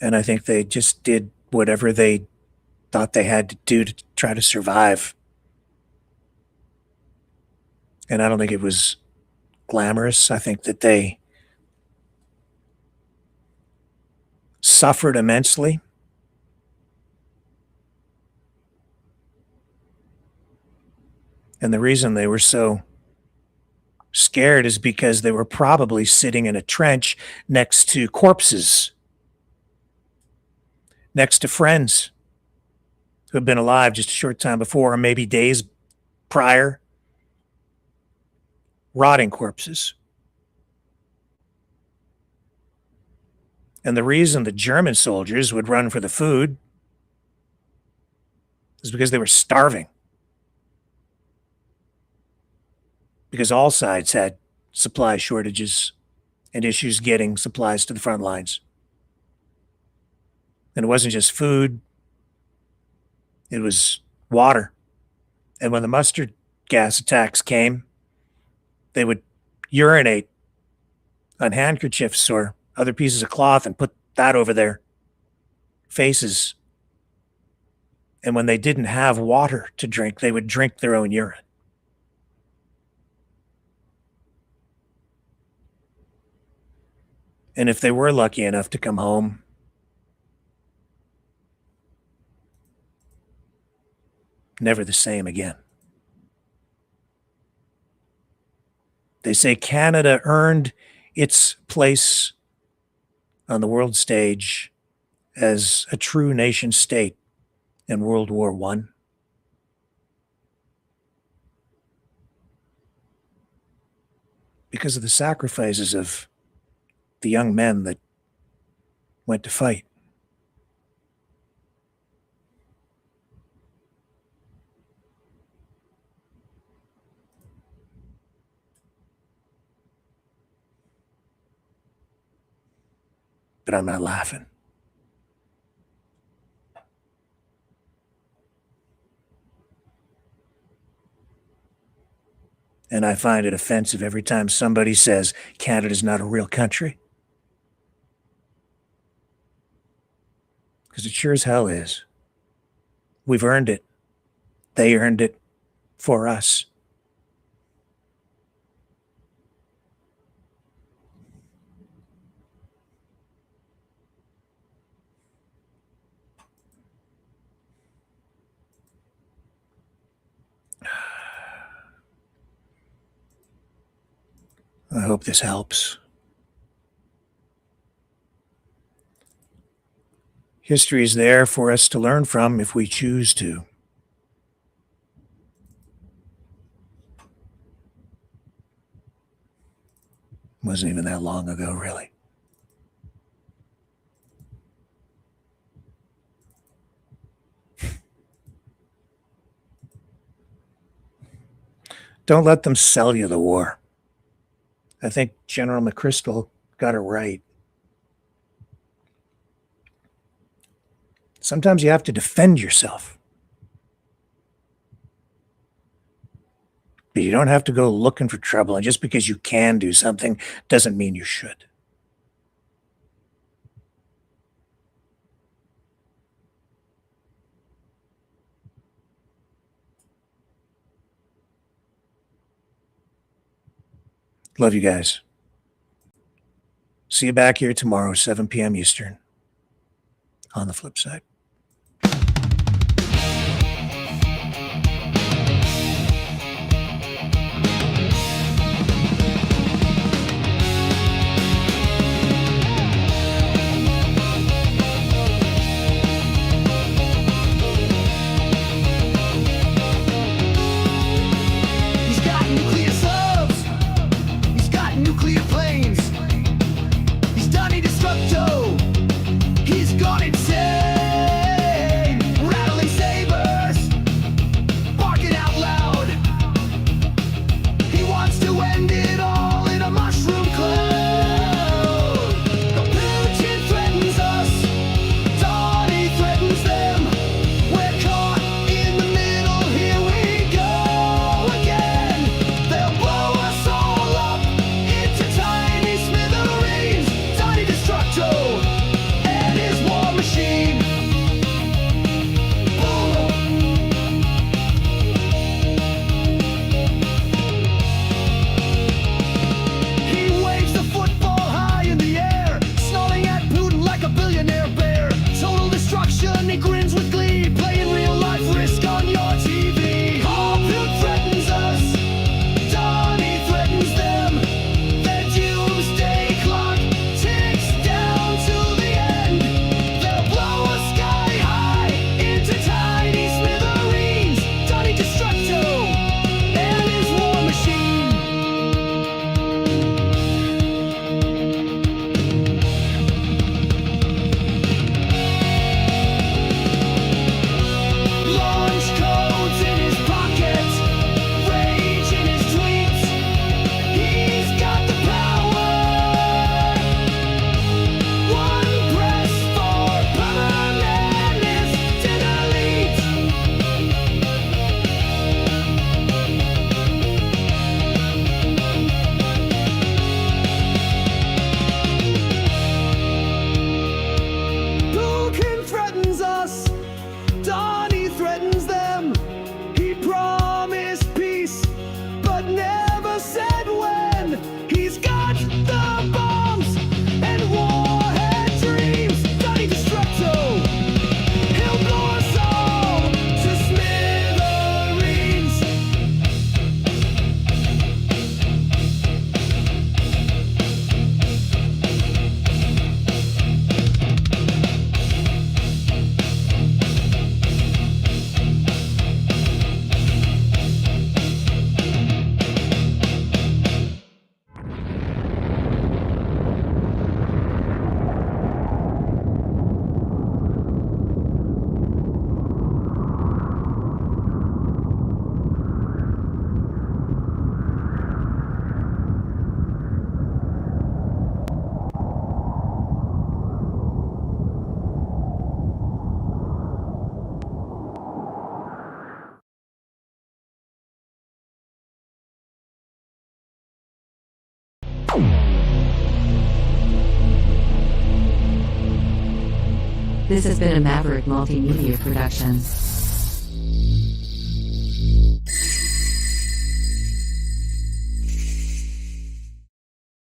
Speaker 2: And I think they just did whatever they thought they had to do to try to survive. And I don't think it was glamorous. I think that they suffered immensely. And the reason they were so scared is because they were probably sitting in a trench next to corpses, next to friends who had been alive just a short time before, or maybe days prior, rotting corpses. And the reason the German soldiers would run for the food is because they were starving. Because all sides had supply shortages and issues getting supplies to the front lines. And it wasn't just food, it was water. And when the mustard gas attacks came, they would urinate on handkerchiefs or other pieces of cloth and put that over their faces. And when they didn't have water to drink, they would drink their own urine. And if they were lucky enough to come home, never the same again. They say Canada earned its place on the world stage as a true nation state in World War I. Because of the sacrifices of the young men that went to fight. But I'm not laughing. And I find it offensive every time somebody says Canada's not a real country. Because it sure as hell is. We've earned it. They earned it for us. I hope this helps. History is there for us to learn from if we choose to. Wasn't even that long ago, really. Don't let them sell you the war. I think General McChrystal got it right. Sometimes you have to defend yourself. But you don't have to go looking for trouble. And just because you can do something doesn't mean you should. Love you guys. See you back here tomorrow, 7 p.m. Eastern, on the flip side.
Speaker 3: This has been a Maverick Multimedia production.